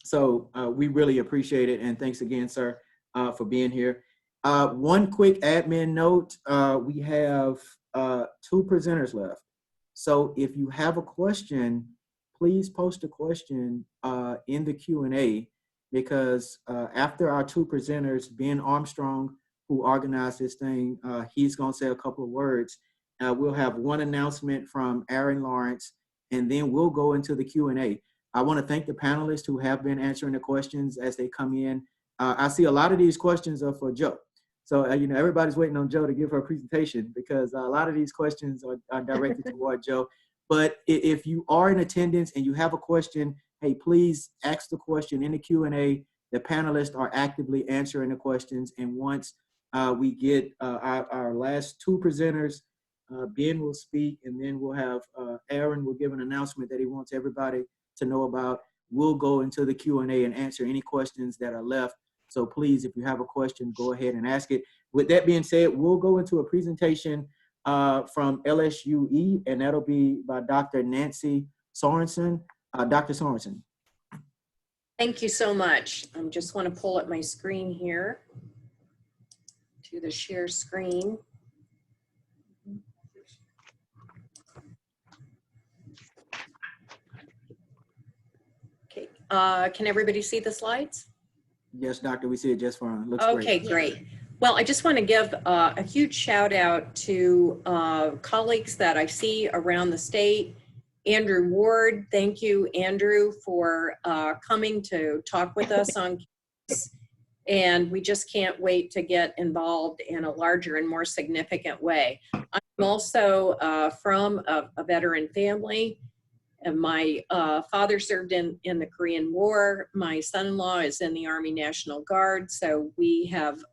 So we really appreciate it. And thanks again, sir, for being here. One quick admin note, we have 2 presenters left. So if you have a question, please post a question in the Q&A, because after our 2 presenters, Ben Armstrong, who organized this thing, he's going to say a couple of words. We'll have one announcement from Aaron Lawrence, and then we'll go into the Q&A. I want to thank the panelists who have been answering the questions as they come in. I see a lot of these questions are for Joe. So, everybody's waiting on Joe to give her presentation, because a lot of these questions are directed toward Joe. But if you are in attendance and you have a question, hey, please ask the question in the Q&A. The panelists are actively answering the questions. And once we get our last 2 presenters, Ben will speak, and then we'll have Aaron will give an announcement that he wants everybody to know about. We'll go into the Q&A and answer any questions that are left. So please, if you have a question, go ahead and ask it. With that being said, we'll go into a presentation from LSUE, and that'll be by Dr. Nancy Sorensen. Dr. Sorensen. Thank you so much. I just want to pull up my screen here to the share screen. Okay, Can everybody see the slides? Yes, doctor, we see it just fine. Looks Okay, great. great. Well, I just want to give a huge shout out to colleagues that I see around the state. Andrew Ward, thank you, Andrew, for coming to talk with us on campus. And we just can't wait to get involved in a larger and more significant way. I'm also from a veteran family. And my father served in the Korean War. My son-in-law is in the Army National Guard. So we have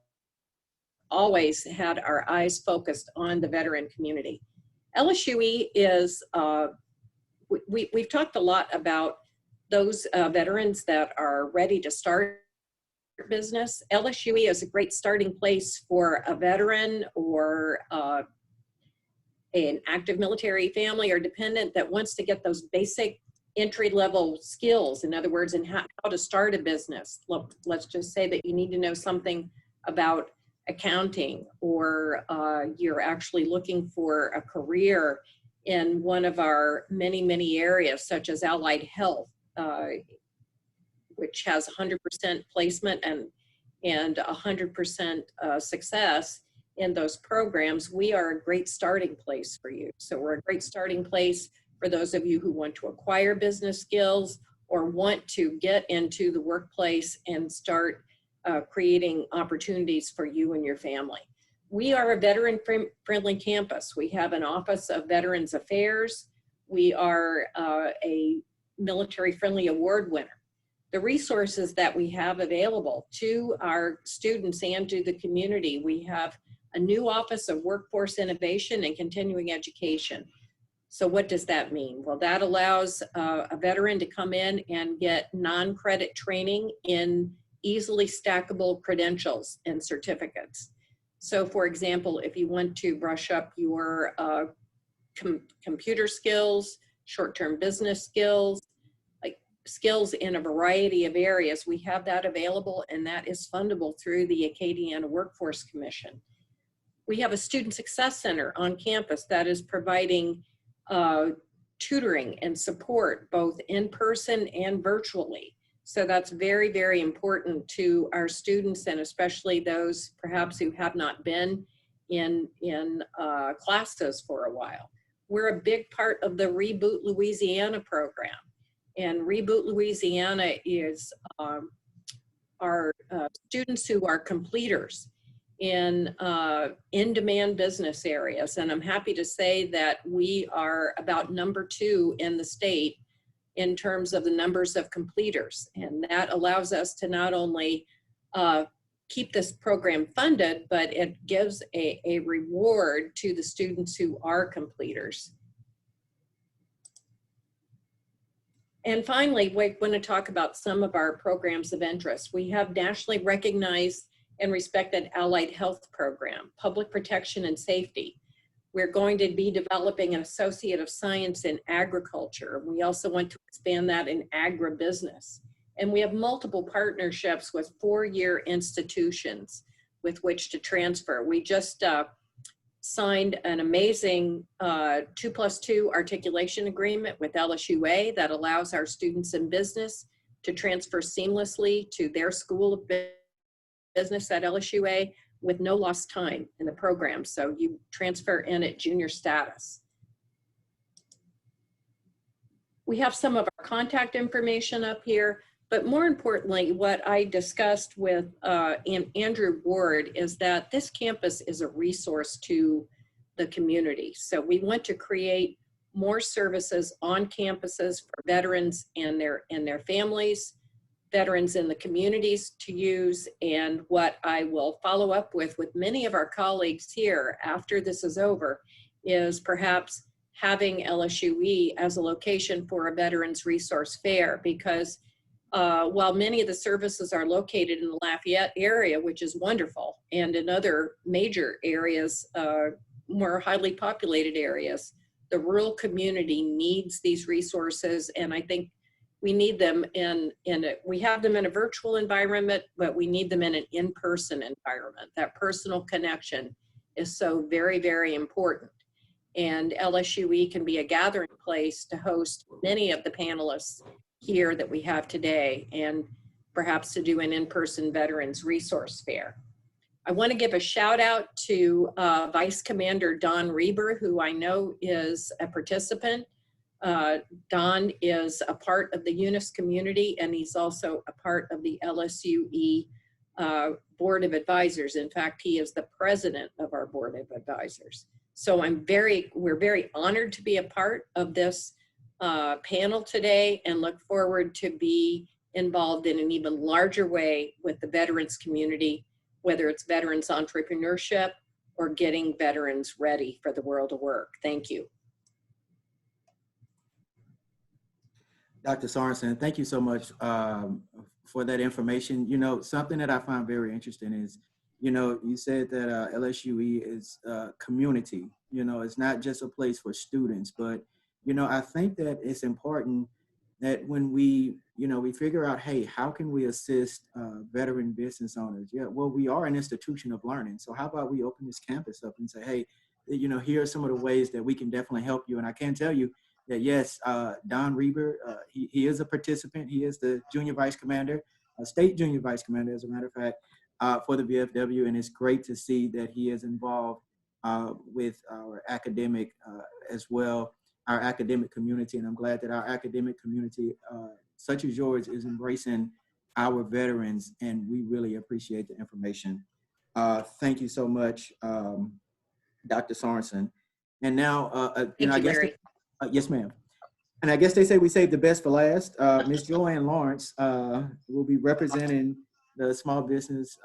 always had our eyes focused on the veteran community. LSUE is, we've talked a lot about those veterans that are ready to start business. LSUE is a great starting place for a veteran or an active military family or dependent that wants to get those basic entry-level skills. In other words, in how to start a business. Let's just say that you need to know something about accounting, or you're actually looking for a career in one of our many areas, such as allied health, which has 100% placement and 100% success in those programs. We are a great starting place for you. So we're a great starting place for those of you who want to acquire business skills or want to get into the workplace and start creating opportunities for you and your family. We are a veteran-friendly campus. We have an Office of Veterans Affairs. We are a military-friendly award winner. The resources that we have available to our students and to the community, we have a new Office of Workforce Innovation and Continuing Education. So what does that mean? Well, that allows a veteran to come in and get non-credit training in easily stackable credentials and certificates. So for example, if you want to brush up your computer skills, short-term business skills, like skills in a variety of areas, we have that available, and that is fundable through the Acadiana Workforce Commission. We have a Student Success Center on campus that is providing tutoring and support both in person and virtually. So that's very important to our students, and especially those perhaps who have not been in classes for a while. We're a big part of the Reboot Louisiana program. And Reboot Louisiana is our students who are completers in in-demand business areas. And I'm happy to say that we are about #2 in the state in terms of the numbers of completers. And that allows us to not only keep this program funded, but it gives a reward to the students who are completers. And finally, we're going to talk about some of our programs of interest. We have nationally recognized and respected allied health program, public protection and safety. We're going to be developing an Associate of Science in Agriculture. We also want to expand that in agribusiness. And we have multiple partnerships with 4-year institutions with which to transfer. We just signed an amazing 2+2 articulation agreement with LSUA that allows our students in business to transfer seamlessly to their School of Business at LSUA with no lost time in the program. So you transfer in at junior status. We have some of our contact information up here, but more importantly, what I discussed with Andrew Ward is that this campus is a resource to the community. So we want to create more services on campuses for veterans and their families, veterans in the communities to use. And what I will follow up with many of our colleagues here after this is over is perhaps having LSUE as a location for a Veterans Resource Fair, because while many of the services are located in the Lafayette area, which is wonderful, and in other major areas, more highly populated areas, the rural community needs these resources. And I think we need them we have them in a virtual environment, but we need them in an in-person environment. That personal connection is so very important. And LSUE can be a gathering place to host many of the panelists here that we have today, and perhaps to do an in-person Veterans Resource Fair. I want to give a shout out to Vice Commander Don Reber, who I know is a participant. Don is a part of the UNIS community, and he's also a part of the LSUE Board of Advisors. In fact, he is the president of our Board of Advisors. So we're very honored to be a part of this panel today, and look forward to be involved in an even larger way with the veterans community, whether it's veterans entrepreneurship or getting veterans ready for the world of work. Thank you. Dr. Sorensen, thank you so much for that information. You know, something that I find very interesting is, you know, you said that LSUE is a community. You know, it's not just a place for students, but, you know, I think that it's important that when we, you know, we figure out, hey, how can we assist veteran business owners? Yeah, well, we are an institution of learning. So how about we open this campus up and say, hey, you know, here are some of the ways that we can definitely help you. And I can tell you that, yes, Don Reber, he is a participant. He is the junior vice commander, state junior vice commander, as a matter of fact, for the VFW. And it's great to see that he is involved with our academic as well, our academic community. And I'm glad that our academic community, such as yours, is embracing our veterans. And we really appreciate the information. Thank you so much, Dr. Sorensen. And now, you know, I guess, yes, ma'am. And I guess they say we saved the best for last. Ms. Joanne Lawrence will be representing the Small Business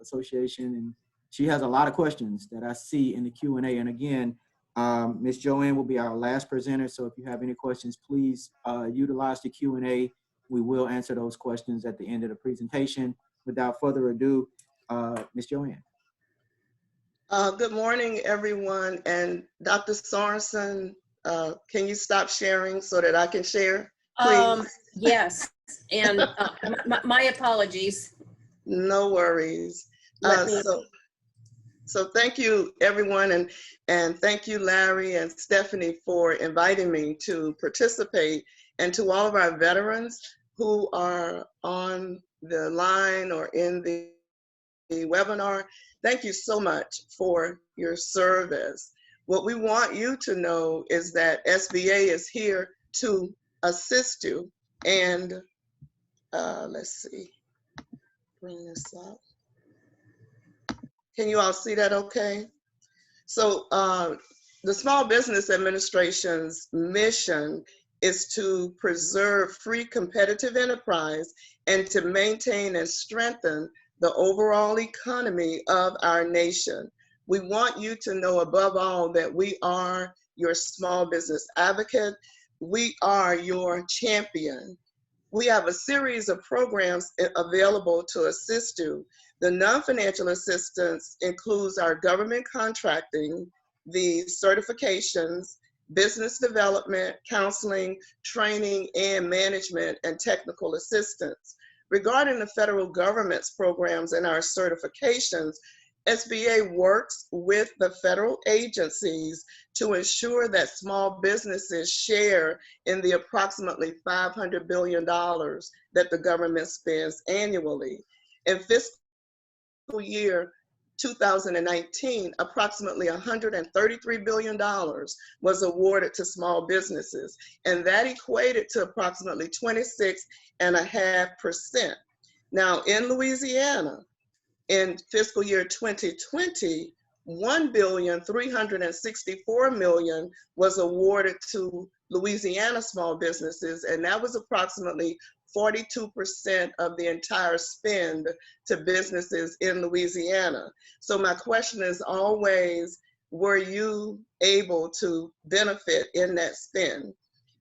Association, and she has a lot of questions that I see in the Q&A. And again, Ms. Joanne will be our last presenter, so if you have any questions, please utilize the Q&A. We will answer those questions at the end of the presentation. Without further ado, Ms. Joanne. Good morning, everyone. And Dr. Sorensen, can you stop sharing so that I can share, please? Yes, and my apologies. No worries. So thank you, everyone, and thank you, Larry and Stephanie, for inviting me to participate, and to all of our veterans who are on the line or in the webinar. Thank you so much for your service. What we want you to know is that SBA is here to assist you. And let's see, bring this up. Can you all see that okay? So the Small Business Administration's mission is to preserve free competitive enterprise and to maintain and strengthen the overall economy of our nation. We want you to know above all that we are your small business advocate. We are your champion. We have a series of programs available to assist you. The non-financial assistance includes our government contracting, the certifications, business development, counseling, training, and management and technical assistance. Regarding the federal government's programs and our certifications, SBA works with the federal agencies to ensure that small businesses share in the approximately $500 billion that the government spends annually. In fiscal year 2019, approximately $133 billion was awarded to small businesses, and that equated to approximately 26.5%. Now, in Louisiana, in fiscal year 2020, $1,364,000,000 was awarded to Louisiana small businesses, and that was approximately 42% of the entire spend to businesses in Louisiana. So my question is always, were you able to benefit in that spend?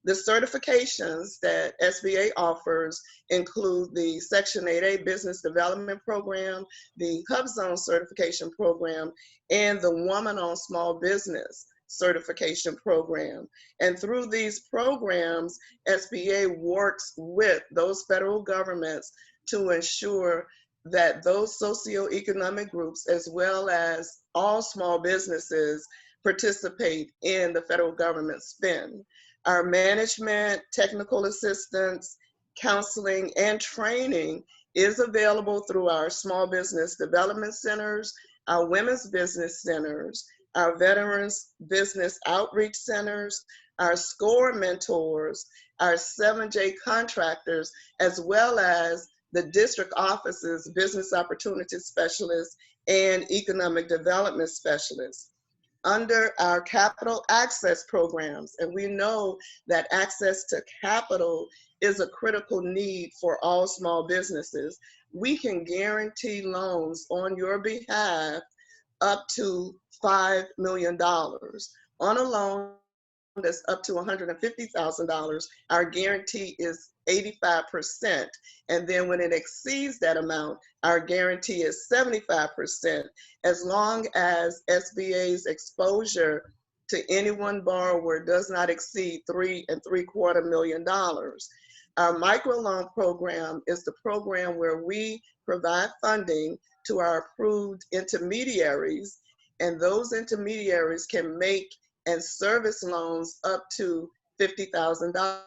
The certifications that SBA offers include the Section 8A Business Development Program, the HUDSON certification program, and the Woman on Small Business certification program. And through these programs, SBA works with those federal governments to ensure that those socioeconomic groups, as well as all small businesses, participate in the federal government spend. Our management, technical assistance, counseling, and training is available through our small business development centers, our women's business centers, our veterans business outreach centers, our SCORE mentors, our 7J contractors, as well as the district offices, business opportunity specialists, and economic development specialists. Under our capital access programs, and we know that access to capital is a critical need for all small businesses, we can guarantee loans on your behalf up to $5 million. On a loan that's up to $150,000, our guarantee is 85%. And then when it exceeds that amount, our guarantee is 75%, as long as SBA's exposure to any one borrower does not exceed $3.75 million. Our microloan program is the program where we provide funding to our approved intermediaries, and those intermediaries can make and service loans up to $50,000.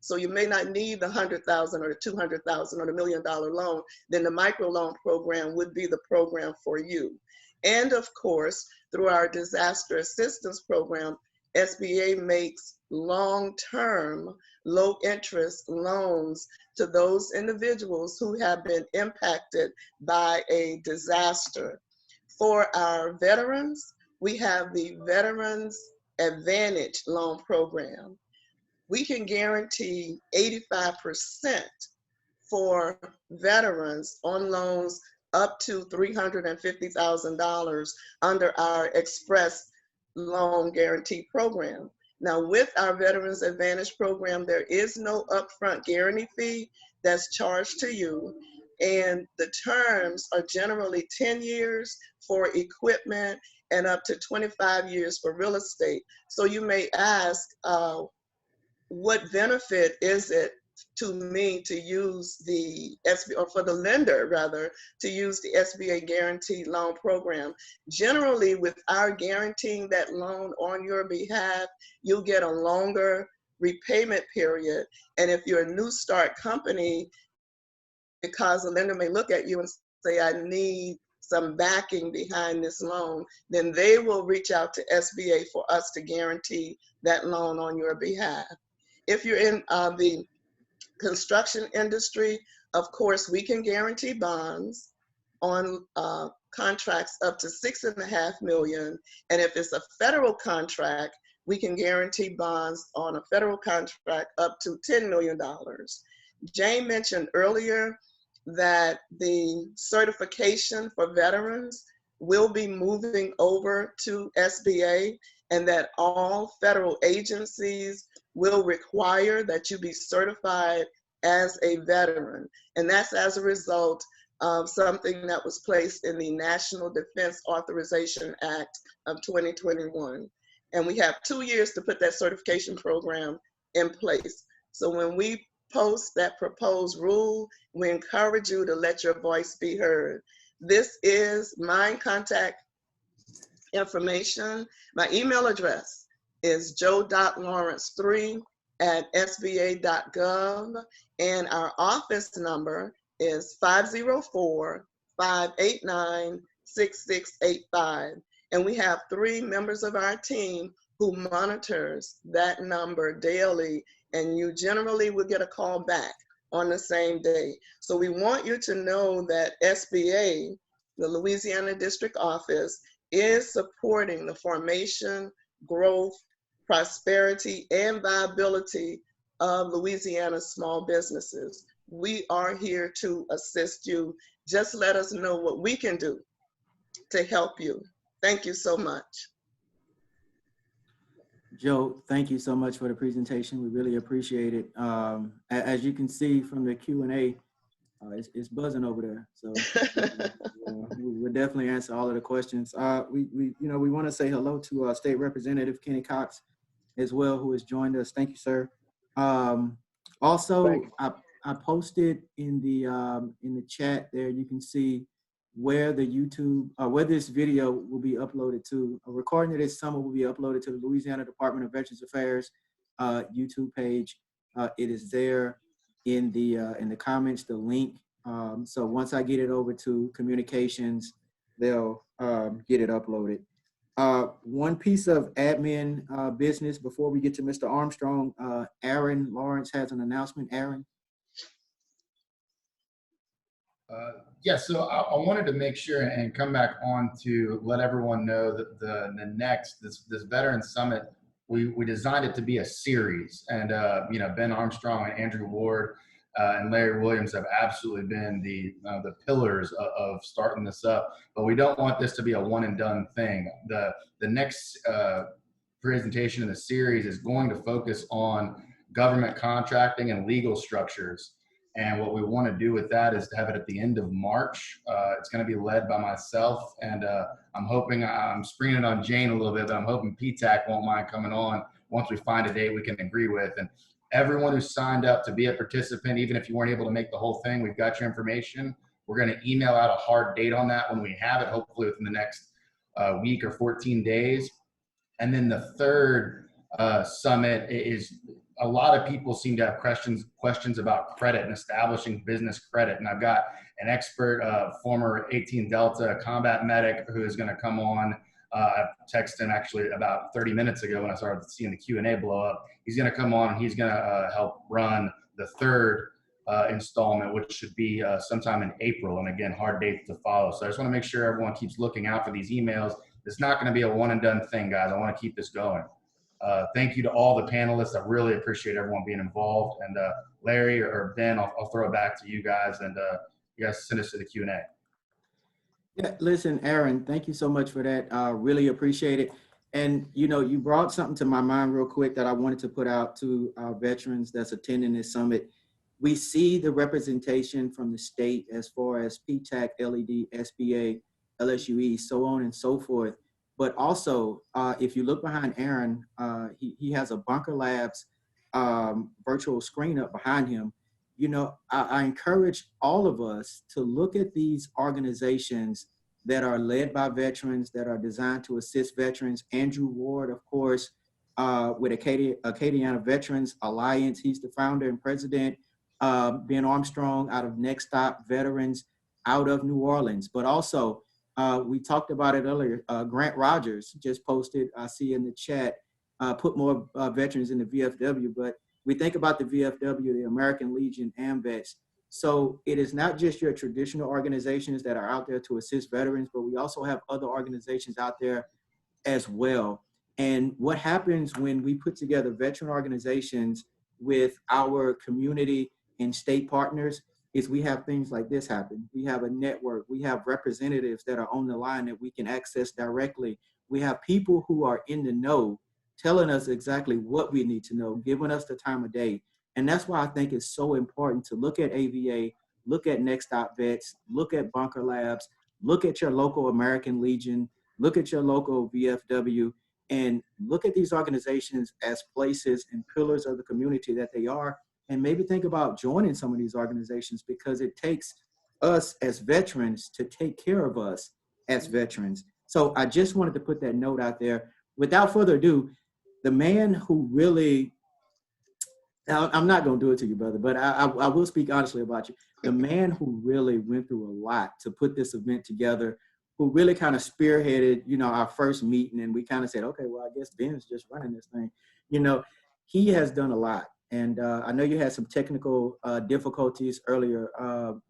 So you may not need the $100,000 or the $200,000 or the $1 million loan, then the microloan program would be the program for you. And of course, through our disaster assistance program, SBA makes long-term, low-interest loans to those individuals who have been impacted by a disaster. For our veterans, we have the Veterans Advantage Loan Program. We can guarantee 85% for veterans on loans up to $350,000 under our Express Loan Guarantee Program. Now, with our Veterans Advantage Program, there is no upfront guarantee fee that's charged to you, and the terms are generally 10 years for equipment and up to 25 years for real estate. So you may ask, what benefit is it to me to use the SBA, or for the lender rather, to use the SBA Guaranteed Loan Program? Generally, with our guaranteeing that loan on your behalf, you'll get a longer repayment period. And if you're a new start company, because the lender may look at you and say, I need some backing behind this loan, then they will reach out to SBA for us to guarantee that loan on your behalf. If you're in the construction industry, of course, we can guarantee bonds on contracts up to $6.5 million. And if it's a federal contract, we can guarantee bonds on a federal contract up to $10 million. Jane mentioned earlier that the certification for veterans will be moving over to SBA, and that all federal agencies will require that you be certified as a veteran. And that's as a result of something that was placed in the National Defense Authorization Act of 2021. And we have 2 years to put that certification program in place. So when we post that proposed rule, we encourage you to let your voice be heard. This is my contact information. My email address is joe.lawrence3@sba.gov, and our office number is 504-589-6685. And we have 3 members of our team who monitors that number daily, and you generally will get a call back on the same day. So we want you to know that SBA, the Louisiana District Office, is supporting the formation, growth, prosperity, and viability of Louisiana's small businesses. We are here to assist you. Just let us know what we can do to help you. Thank you so much. Joe, thank you so much for the presentation. We really appreciate it. As you can see from the Q&A, it's buzzing over there. So we'll definitely answer all of the questions. We want to say hello to State Representative Kenny Cox as well, who has joined us. Thank you, sir. Also, I posted in the chat there. You can see where the YouTube, where this video will be uploaded to. A recording of this summer will be uploaded to the Louisiana Department of Veterans Affairs YouTube page. It is there. in the comments the link. So once I get it over to communications, they'll get it uploaded. One piece of admin business before we get to Mr. Armstrong. Aaron Lawrence has an announcement. Aaron. Yeah, so I wanted to make sure and come back on to let everyone know that this Veterans Summit, we designed it to be a series, and you know, Ben Armstrong and Andrew Ward and Larry Williams have absolutely been the pillars of starting this up. But we don't want this to be a one and done thing. The next presentation in the series is going to focus on government contracting and legal structures. And what we want to do with that is to have it at the end of March. It's going to be led by myself, and I'm hoping, I'm springing it on Jane a little bit, but I'm hoping PTAC won't mind coming on once we find a date we can agree with. And everyone who signed up to be a participant, even if you weren't able to make the whole thing, we've got your information. We're going to email out a hard date on that when we have it, hopefully within the next week or 14 days. And then the third summit is, a lot of people seem to have questions about credit and establishing business credit. And I've got an expert, former 18 Delta combat medic, who is going to come on. I texted him actually about 30 minutes ago when I started seeing the Q&A blow up. He's going to come on and he's going to help run the third installment, which should be sometime in April. And again, hard dates to follow. So I just want to make sure everyone keeps looking out for these emails. It's not going to be a one and done thing, guys. I want to keep this going. Thank you to all the panelists. I really appreciate everyone being involved. And Larry or Ben, I'll throw it back to you guys, and you guys send us to the Q&A. Yeah, listen, Aaron, thank you so much for that. Really appreciate it. And, you know, you brought something to my mind real quick that I wanted to put out to our veterans that's attending this summit. We see the representation from the state as far as PTAC, LED, SBA, LSUE, so on and so forth. But also, if you look behind Aaron, he has a Bunker Labs virtual screen up behind him. You know, I encourage all of us to look at these organizations that are led by veterans, that are designed to assist veterans. Andrew Ward, of course, with Acadiana Veterans Alliance, he's the founder and president. Ben Armstrong out of NextOp Veterans out of New Orleans. But also, we talked about it earlier, Grant Rogers just posted, I see in the chat, put more veterans in the VFW, but we think about the VFW, the American Legion, AMVETS. So it is not just your traditional organizations that are out there to assist veterans, but we also have other organizations out there as well. And what happens when we put together veteran organizations with our community and state partners is we have things like this happen. We have a network, we have representatives that are on the line that we can access directly. We have people who are in the know telling us exactly what we need to know, giving us the time of day. And that's why I think it's so important to look at AVA, look at NextOp Vets, look at Bunker Labs, look at your local American Legion, look at your local VFW, and look at these organizations as places and pillars of the community that they are. And maybe think about joining some of these organizations, because it takes us as veterans to take care of us as veterans. So I just wanted to put that note out there. Without further ado, the man who really, I'm not going to do it to you, brother, but I will speak honestly about you. The man who really went through a lot to put this event together, who really kind of spearheaded, you know, our first meeting, and we kind of said, okay, well, I guess Ben's just running this thing. You know, he has done a lot. And I know you had some technical difficulties earlier,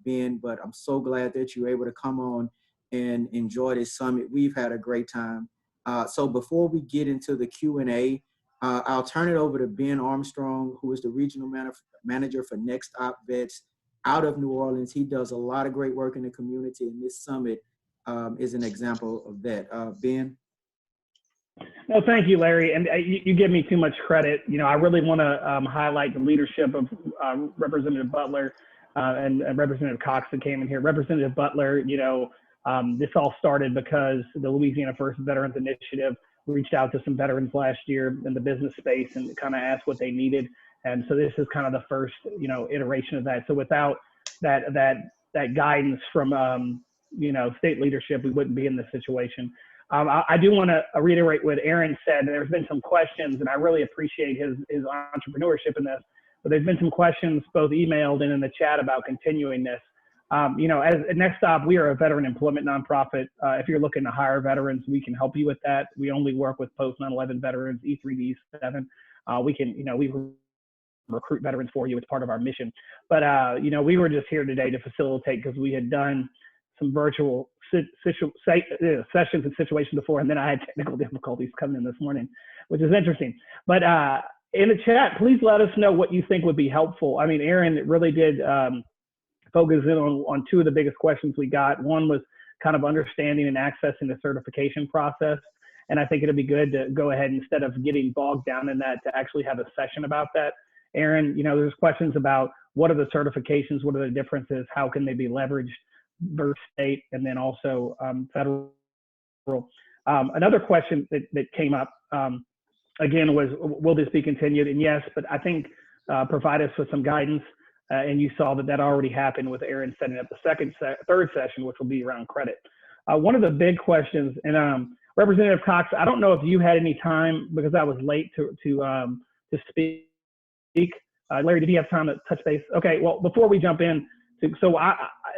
Ben, but I'm so glad that you were able to come on and enjoy this summit. We've had a great time. So before we get into the Q&A, I'll turn it over to Ben Armstrong, who is the regional manager for NextOp Vets out of New Orleans. He does a lot of great work in the community, and this summit is an example of that. Ben? No, thank you, Larry. And you give me too much credit. You know, I really want to highlight the leadership of Representative Butler and Representative Cox that came in here. Representative Butler, you know, this all started because the Louisiana First Veterans Initiative reached out to some veterans last year in the business space and kind of asked what they needed. And so this is kind of the first, you know, iteration of that. So without that guidance from, you know, state leadership, we wouldn't be in this situation. I do want to reiterate what Aaron said. There's been some questions, and I really appreciate his entrepreneurship in this. but there's been some questions both emailed and in the chat about continuing this. You know, as at NextOp, we are a veteran employment nonprofit. If you're looking to hire veterans, we can help you with that. We only work with post 9/11 veterans, E3, E7. We can, you know, we recruit veterans for you. It's part of our mission. But, you know, we were just here today to facilitate because we had done some virtual sessions and situations before, and then I had technical difficulties coming in this morning, which is interesting. But in the chat, please let us know what you think would be helpful. I mean, Aaron really did focus in on two of the biggest questions we got. One was kind of understanding and accessing the certification process. And I think it'd be good to go ahead, instead of getting bogged down in that, to actually have a session about that. Aaron, you know, there's questions about what are the certifications, what are the differences, how can they be leveraged versus state, and then also federal. Another question that came up, again, was, will this be continued? And yes, but I think provide us with some guidance. And you saw that already happened with Aaron setting up the third session, which will be around credit. One of the big questions, and Representative Cox, I don't know if you had any time because I was late to speak. Larry, did you have time to touch base? Okay, well, before we jump in,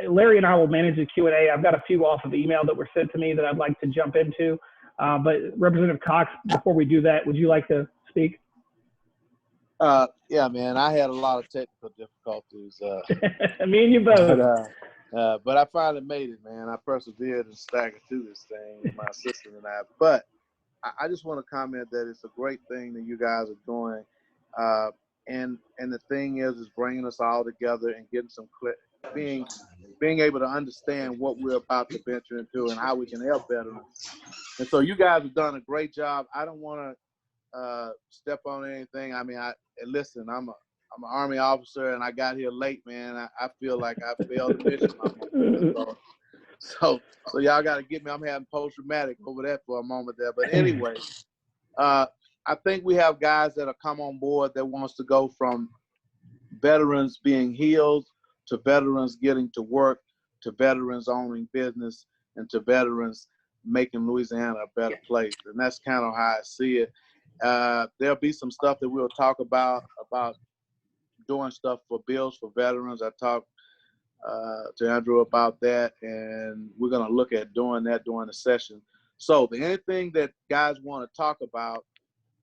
Larry and I will manage the Q&A. I've got a few off of email that were sent to me that I'd like to jump into. But Representative Cox, before we do that, would you like to speak? Yeah, man, I had a lot of technical difficulties. Me and you both. But I finally made it, man. I persevered and staggered through this thing, my assistant and I. But I just want to comment that it's a great thing that you guys are doing. And the thing is bringing us all together and getting some being able to understand what we're about to venture into and how we can help veterans. And so you guys have done a great job. I don't want to step on anything. I mean, listen, I'm an Army officer and I got here late, man. I feel like I failed the mission. So y'all got to get me. I'm having post-traumatic over that for a moment there. But anyway, I think we have guys that have come on board that wants to go from veterans being healed to veterans getting to work to veterans owning business and to veterans making Louisiana a better place. And that's kind of how I see it. There'll be some stuff that we'll talk about doing stuff for bills for veterans. I talked to Andrew about that, and we're going to look at doing that during the session. So anything that guys want to talk about,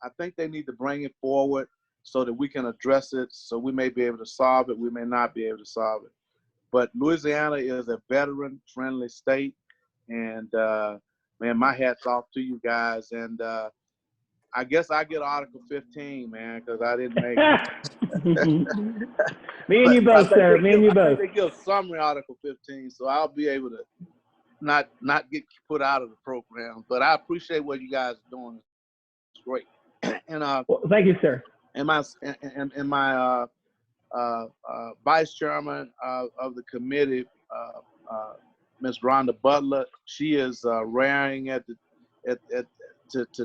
I think they need to bring it forward so that we can address it. So we may be able to solve it. We may not be able to solve it. But Louisiana is a veteran-friendly state, and man, my hat's off to you guys. And I guess I get Article 15, man, because I didn't make it. Me and you both, sir. Me and you both. They give a summary Article 15, so I'll be able to not get put out of the program. But I appreciate what you guys are doing. It's great. And well, thank you, sir. And my vice chairman of the committee, Ms. Rhonda Butler, she is raring to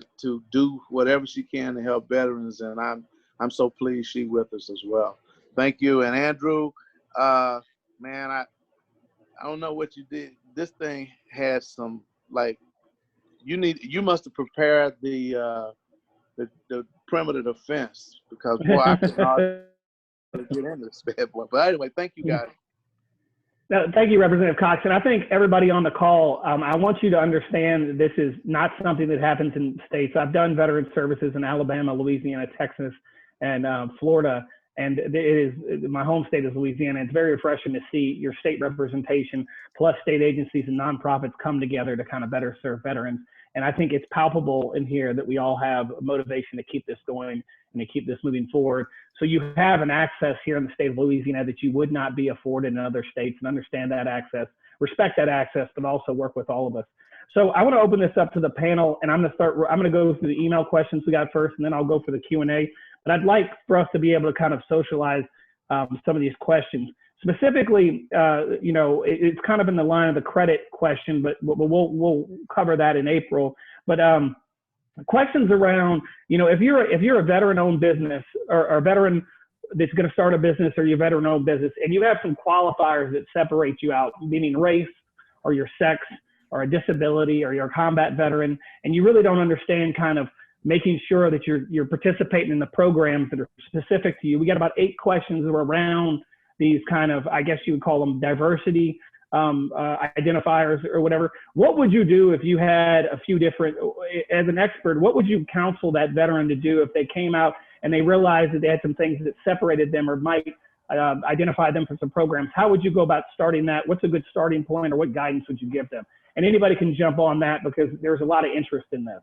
do whatever she can to help veterans, and I'm so pleased she's with us as well. Thank you. And Andrew, man, I don't know what you did. This thing has some, like, you must have prepared the perimeter defense, because boy, I could not get into this bad boy. But anyway, thank you guys. No, thank you, Representative Cox. And I think everybody on the call, I want you to understand that this is not something that happens in states. I've done veteran services in Alabama, Louisiana, Texas, and Florida. And it is, my home state is Louisiana. It's very refreshing to see your state representation plus state agencies and nonprofits come together to kind of better serve veterans. And I think it's palpable in here that we all have motivation to keep this going and to keep this moving forward. So you have an access here in the state of Louisiana that you would not be afforded in other states, and understand that access, respect that access, but also work with all of us. So I want to open this up to the panel, and I'm going to go through the email questions we got first, and then I'll go for the Q&A. But I'd like for us to be able to kind of socialize some of these questions. Specifically, you know, it's kind of in the line of the credit question, but we'll cover that in April. But questions around, you know, if you're a veteran-owned business or a veteran that's going to start a business, or you're a veteran-owned business, and you have some qualifiers that separate you out, meaning race or your sex or a disability or you're a combat veteran, and you really don't understand kind of making sure that you're participating in the programs that are specific to you. We got about 8 questions that are around these kind of, I guess you would call them diversity identifiers or whatever. What would you do if you had a few different, as an expert, what would you counsel that veteran to do if they came out and they realized that they had some things that separated them or might identify them for some programs? How would you go about starting that? What's a good starting point, or what guidance would you give them? And anybody can jump on that because there's a lot of interest in this.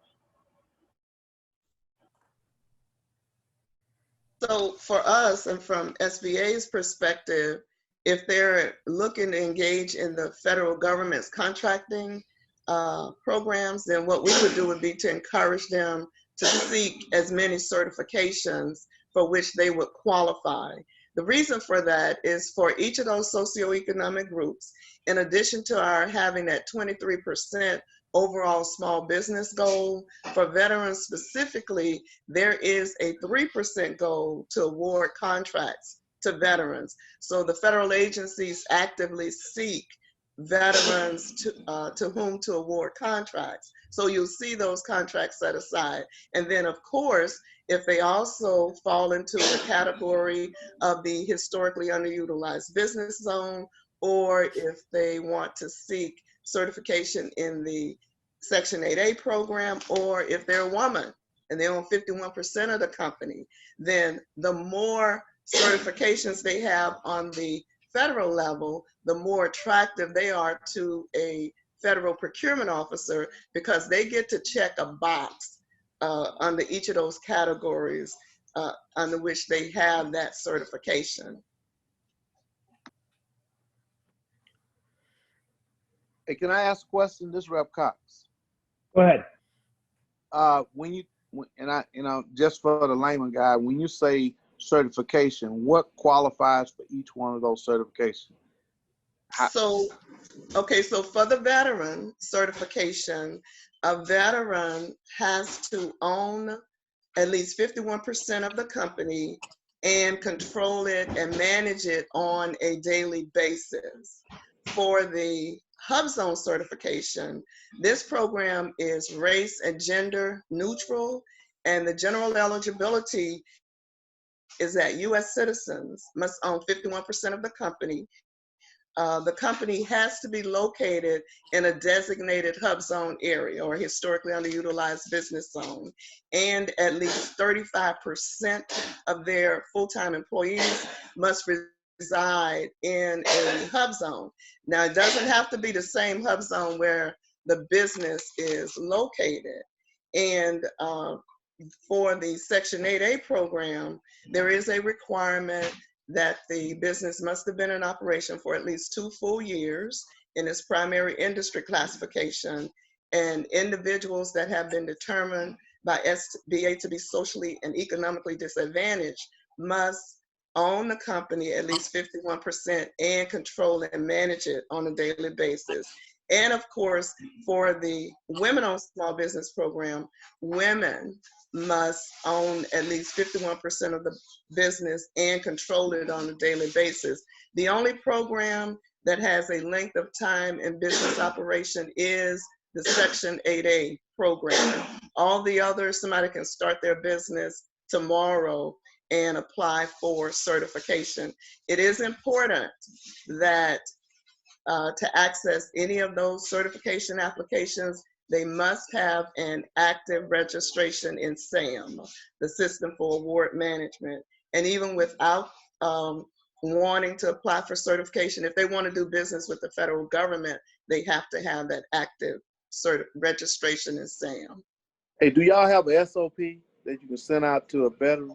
So for us, and from SBA's perspective, if they're looking to engage in the federal government's contracting programs, then what we would do would be to encourage them to seek as many certifications for which they would qualify. The reason for that is for each of those socioeconomic groups, in addition to our having that 23% overall small business goal, for veterans specifically, there is a 3% goal to award contracts to veterans. So the federal agencies actively seek veterans to whom to award contracts. So you'll see those contracts set aside. And then of course, if they also fall into the category of the historically underutilized business zone, or if they want to seek certification in the Section 8A program, or if they're a woman and they own 51% of the company, then the more certifications they have on the federal level, the more attractive they are to a federal procurement officer, because they get to check a box under each of those categories under which they have that certification. Hey, can I ask a question? This is Rep. Cox. Go ahead. Just for the layman guy, when you say certification, what qualifies for each one of those certifications? So for the veteran certification, a veteran has to own at least 51% of the company and control it and manage it on a daily basis. For the HUDSON certification, this program is race and gender neutral, and the general eligibility is that U.S. citizens must own 51% of the company. The company has to be located in a designated HUDSON area or historically underutilized business zone, and at least 35% of their full-time employees must reside in a HUDSON. Now, it doesn't have to be the same HUDSON where the business is located. And for the Section 8A program, there is a requirement that the business must have been in operation for at least 2 full years in its primary industry classification, and individuals that have been determined by SBA to be socially and economically disadvantaged must own the company at least 51% and control and manage it on a daily basis. And of course, for the Women-Owned Small Business Program, women must own at least 51% of the business and control it on a daily basis. The only program that has a length of time in business operation is the Section 8A program. All the others, somebody can start their business tomorrow and apply for certification. It is important that to access any of those certification applications, they must have an active registration in SAM, the System for Award Management. And even without wanting to apply for certification, if they want to do business with the federal government, they have to have that active registration in SAM. Hey, do y'all have a SOP that you can send out to a veteran?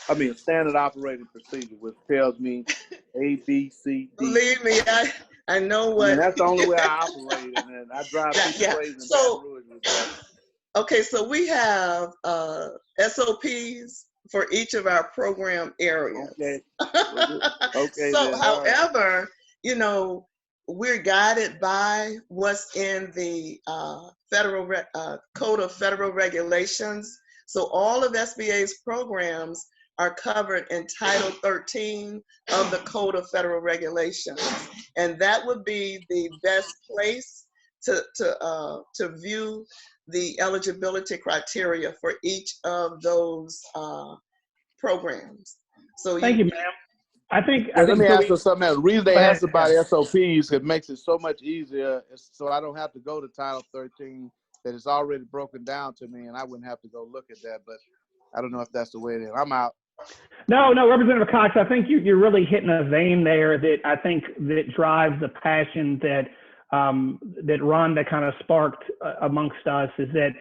I mean, a standard operating procedure, which tells me A, B, C, D. Believe me, I know what. I mean, that's the only way I operate, and I drive people crazy. Okay, so we have SOPs for each of our program areas. Okay. Okay. So, however, you know, we're guided by what's in the federal Code of Federal Regulations. So all of SBA's programs are covered in Title 13 of the Code of Federal Regulations. And that would be the best place to view the eligibility criteria for each of those programs. So Thank you, ma'am. I think Let me so ask you something else. The reason they Go ahead. asked about SOPs, it makes it so much easier, so I don't have to go to Title 13, that it's already broken down to me, and I wouldn't have to go look at that, but I don't know if that's the way it is. I'm out. No, Representative Cox, I think you're really hitting a vein there that I think that drives the passion that that Rhonda kind of sparked amongst us, is that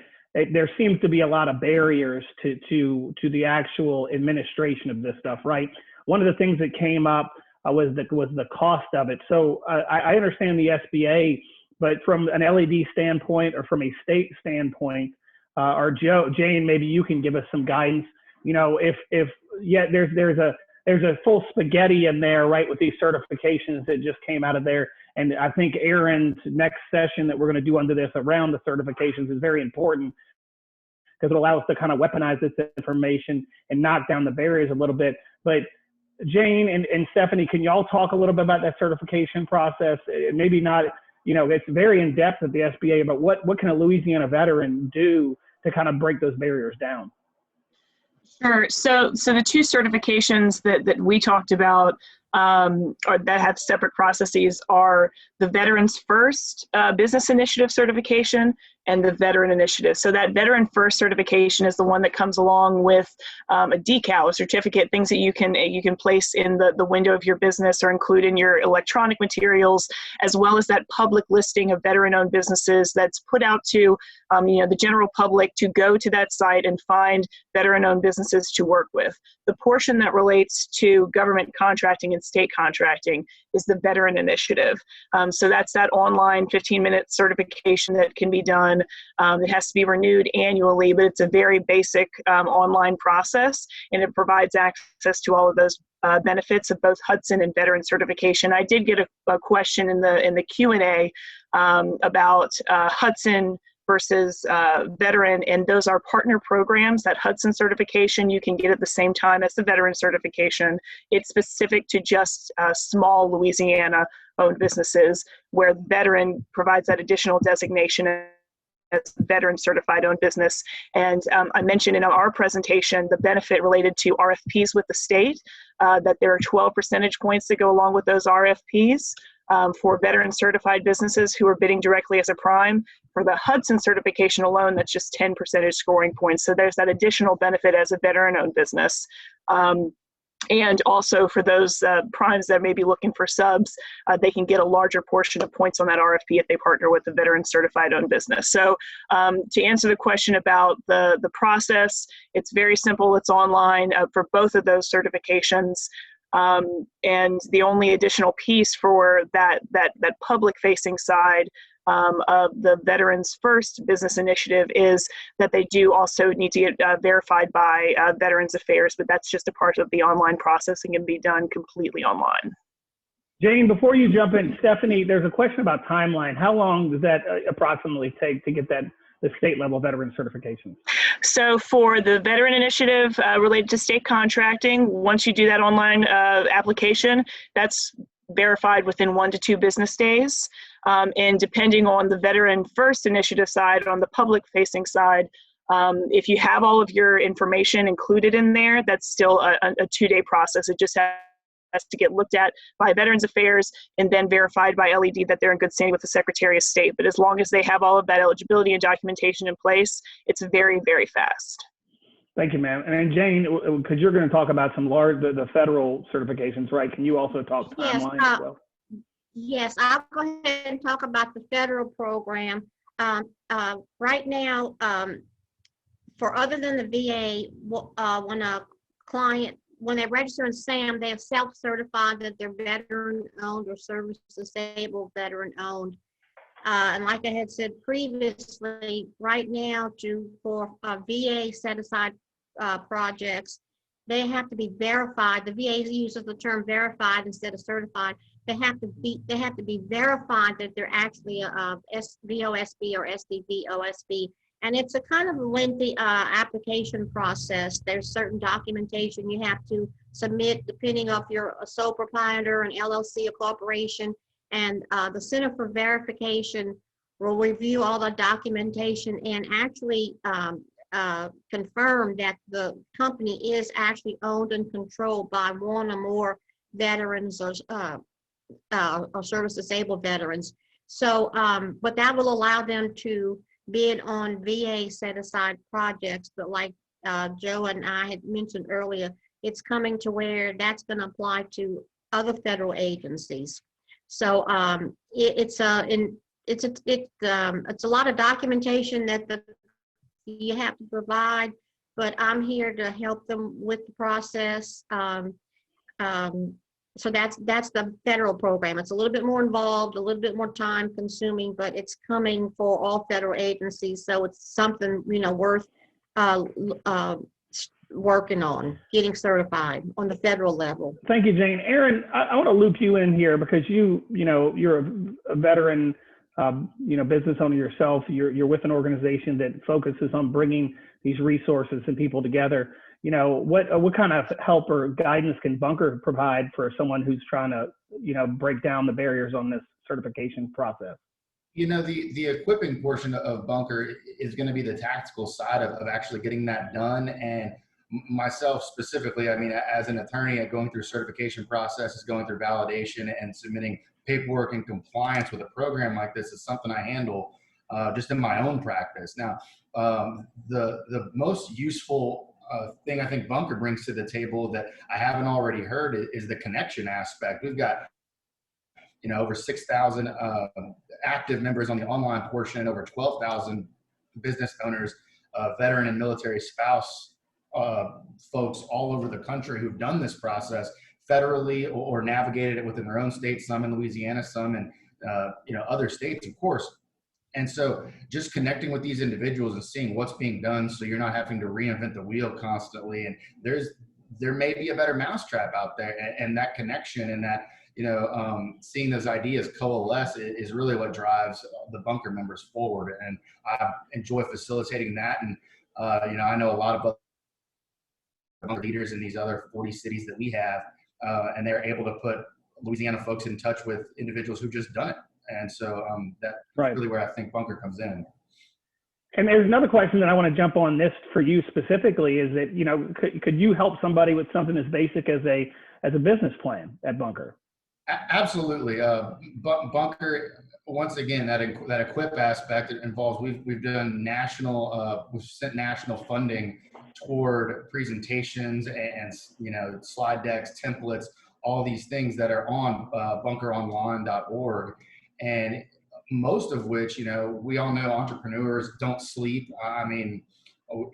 there seems to be a lot of barriers to the actual administration of this stuff, right? One of the things that came up was the cost of it. So I understand the SBA, but from an LED standpoint or from a state standpoint, or Jane, maybe you can give us some guidance. You know, if there's a full spaghetti in there, right, with these certifications that just came out of there. And I think Aaron's next session that we're going to do under this around the certifications is very important, because it allows us to kind of weaponize this information and knock down the barriers a little bit. But Jane and Stephanie, can y'all talk a little bit about that certification process? Maybe not, you know, it's very in depth at the SBA, but what can a Louisiana veteran do to kind of break those barriers down? Sure. So the two certifications that we talked about, or that have separate processes, are the Veterans First Business Initiative certification and the Veteran Initiative. So that Veteran First certification is the one that comes along with a decal, a certificate, things that you can place in the window of your business or include in your electronic materials, as well as that public listing of veteran-owned businesses that's put out to the general public to go to that site and find veteran-owned businesses to work with. The portion that relates to government contracting and state contracting is the Veteran Initiative. So that's that online 15-minute certification that can be done. It has to be renewed annually, but it's a very basic online process, and it provides access to all of those benefits of both HUDSON and veteran certification. I did get a question in the Q&A about HUDSON versus veteran, and those are partner programs. That HUDSON certification you can get at the same time as the veteran certification. It's specific to just small Louisiana-owned businesses, where the veteran provides that additional designation as veteran certified owned business. And I mentioned in our presentation the benefit related to RFPs with the state, that there are 12 percentage points that go along with those RFPs. For veteran certified businesses who are bidding directly as a prime. For the HUDSON certification alone, that's just 10 percentage scoring points. So there's that additional benefit as a veteran-owned business. And also for those primes that may be looking for subs, they can get a larger portion of points on that RFP if they partner with a veteran certified owned business. So to answer the question about the process, it's very simple. It's online for both of those certifications. And the only additional piece for that public-facing side of the Veterans First Business Initiative is that they do also need to get verified by Veterans Affairs, but that's just a part of the online process and can be done completely online. Jane, before you jump in, Stephanie, there's a question about timeline. How long does that approximately take to get the state level veteran certifications? So for the Veteran Initiative related to state contracting, once you do that online application, that's verified within 1 to 2 business days. And depending on the Veteran First Initiative side, on the public facing side, if you have all of your information included in there, that's still a 2-day process. It just has to get looked at by Veterans Affairs and then verified by LED that they're in good standing with the Secretary of State. But as long as they have all of that eligibility and documentation in place, it's very, very fast. Thank you, ma'am. And then Jane, because you're going to talk about some the federal certifications, right? Can you also talk timeline as well? Yes, I'll go ahead and talk about the federal program. Right now, for other than the VA, when a client, when they register in SAM, they have self-certified that they're veteran-owned or service-disabled veteran-owned. And like I had said previously, right now, for VA set-aside projects, they have to be verified. The VA uses the term verified instead of certified. They have to be verified that they're actually a VOSB or SDVOSB. And it's a kind of lengthy application process. There's certain documentation you have to submit depending if you're a sole proprietor, an LLC, a corporation. And the Center for Verification will review all the documentation and actually confirm that the company is actually owned and controlled by one or more veterans or service disabled veterans. So, but that will allow them to bid on VA set aside projects. But like Joe and I had mentioned earlier, it's coming to where that's going to apply to other federal agencies. So it's a lot of documentation that you have to provide, but I'm here to help them with the process. So that's the federal program. It's a little bit more involved, a little bit more time consuming, but it's coming for all federal agencies. So it's something, you know, worth working on, getting certified on the federal level. Thank you, Jane. Aaron, I want to loop you in here because you're a veteran, business owner yourself. You're with an organization that focuses on bringing these resources and people together. You know, what kind of help or guidance can Bunker provide for someone who's trying to, break down the barriers on this certification process? You know, the equipping portion of Bunker is going to be the tactical side of actually getting that done. And myself specifically, I mean, as an attorney, going through certification processes, going through validation and submitting paperwork and compliance with a program like this is something I handle just in my own practice. Now, the most useful thing I think Bunker brings to the table that I haven't already heard is the connection aspect. We've got, over 6,000 active members on the online portion and over 12,000 business owners, veteran and military spouse folks all over the country who've done this process federally or navigated it within their own state, some in Louisiana, some in other states, of course. And so just connecting with these individuals and seeing what's being done so you're not having to reinvent the wheel constantly. And there may be a better mousetrap out there, and that connection and that, seeing those ideas coalesce is really what drives the Bunker members forward. And I enjoy facilitating that. And, I know a lot of leaders in these other 40 cities that we have, and they're able to put Louisiana folks in touch with individuals who've just done it. And so that's really where I think Bunker comes in. And there's another question that I want to jump on this for you specifically is that, could you help somebody with something as basic as a business plan at Bunker? Absolutely. Bunker, once again, that equip aspect involves, we've done we've sent national funding toward presentations and slide decks, templates, all these things that are on bunkeronline.org. And most of which, we all know entrepreneurs don't sleep. I mean,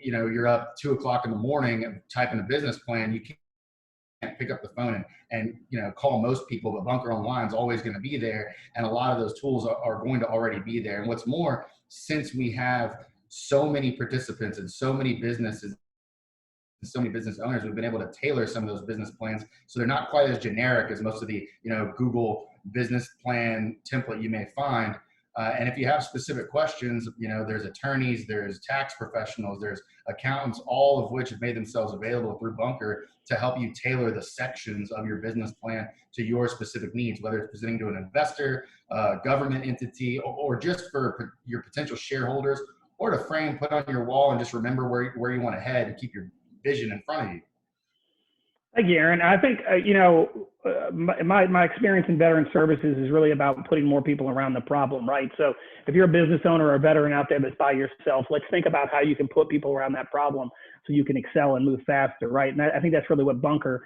you're up 2 o'clock in the morning typing a business plan. You can't pick up the phone and call most people, but Bunker Online is always going to be there. And a lot of those tools are going to already be there. And what's more, since we have so many participants and so many businesses, so many business owners, we've been able to tailor some of those business plans so they're not quite as generic as most of the Google business plan template you may find. And if you have specific questions, there's attorneys, there's tax professionals, there's accountants, all of which have made themselves available through Bunker to help you tailor the sections of your business plan to your specific needs, whether it's presenting to an investor, government entity, or just for your potential shareholders, or to frame, put on your wall, and just remember where you want to head and keep your vision in front of you. Thank you, Aaron. I think, my experience in veteran services is really about putting more people around the problem, right? So if you're a business owner or a veteran out there that's by yourself, let's think about how you can put people around that problem so you can excel and move faster, right? And I think that's really what Bunker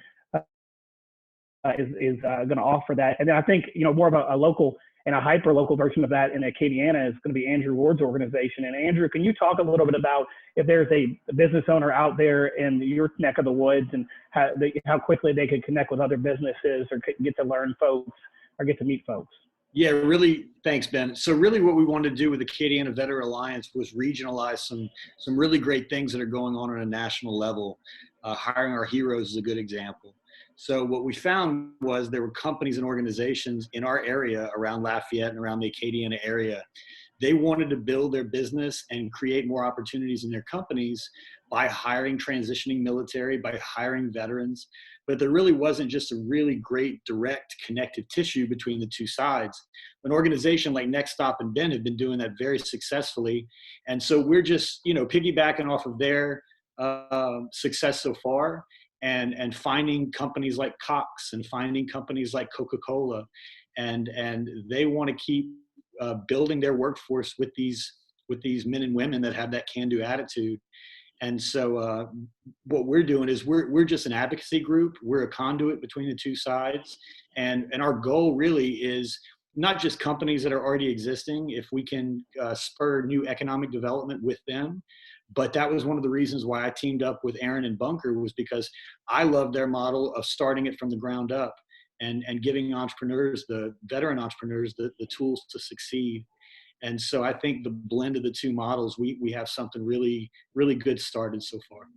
is going to offer that. And then I think, more of a local and a hyper local version of that in Acadiana is going to be Andrew Ward's organization. And Andrew, can you talk a little bit about if there's a business owner out there in your neck of the woods and how quickly they could connect with other businesses or get to learn folks or get to meet folks? Yeah, really. Thanks, Ben. So really what we wanted to do with the Acadiana Veteran Alliance was regionalize some really great things that are going on a national level. Hiring Our Heroes is a good example. So what we found was there were companies and organizations in our area around Lafayette and around the Acadiana area They wanted to build their business and create more opportunities in their companies by hiring transitioning military, by hiring veterans. But there really wasn't just a really great direct connective tissue between the two sides. An organization like NextOp and Ben have been doing that very successfully. And so we're just, piggybacking off of their success so far, and finding companies like Cox and finding companies like Coca-Cola. And they want to keep building their workforce with these men and women that have that can-do attitude. And so what we're doing is we're just an advocacy group. We're a conduit between the two sides. And our goal really is not just companies that are already existing, if we can spur new economic development with them. But that was one of the reasons why I teamed up with Aaron and Bunker, was because I love their model of starting it from the ground up and giving entrepreneurs, the veteran entrepreneurs, the tools to succeed. And so I think the blend of the two models, we have something really, really good started so far.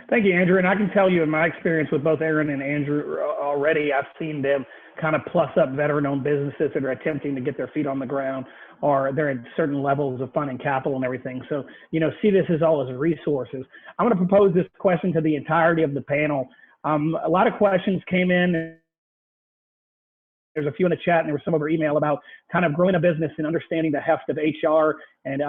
Thank you, Andrew. And I can tell you in my experience with both Aaron and Andrew already, I've seen them kind of plus up veteran-owned businesses that are attempting to get their feet on the ground, or they're at certain levels of funding capital and everything. So, see this as all as resources. I'm going to propose this question to the entirety of the panel. A lot of questions came in. There's a few in the chat, and there was some over email about kind of growing a business and understanding the heft of HR and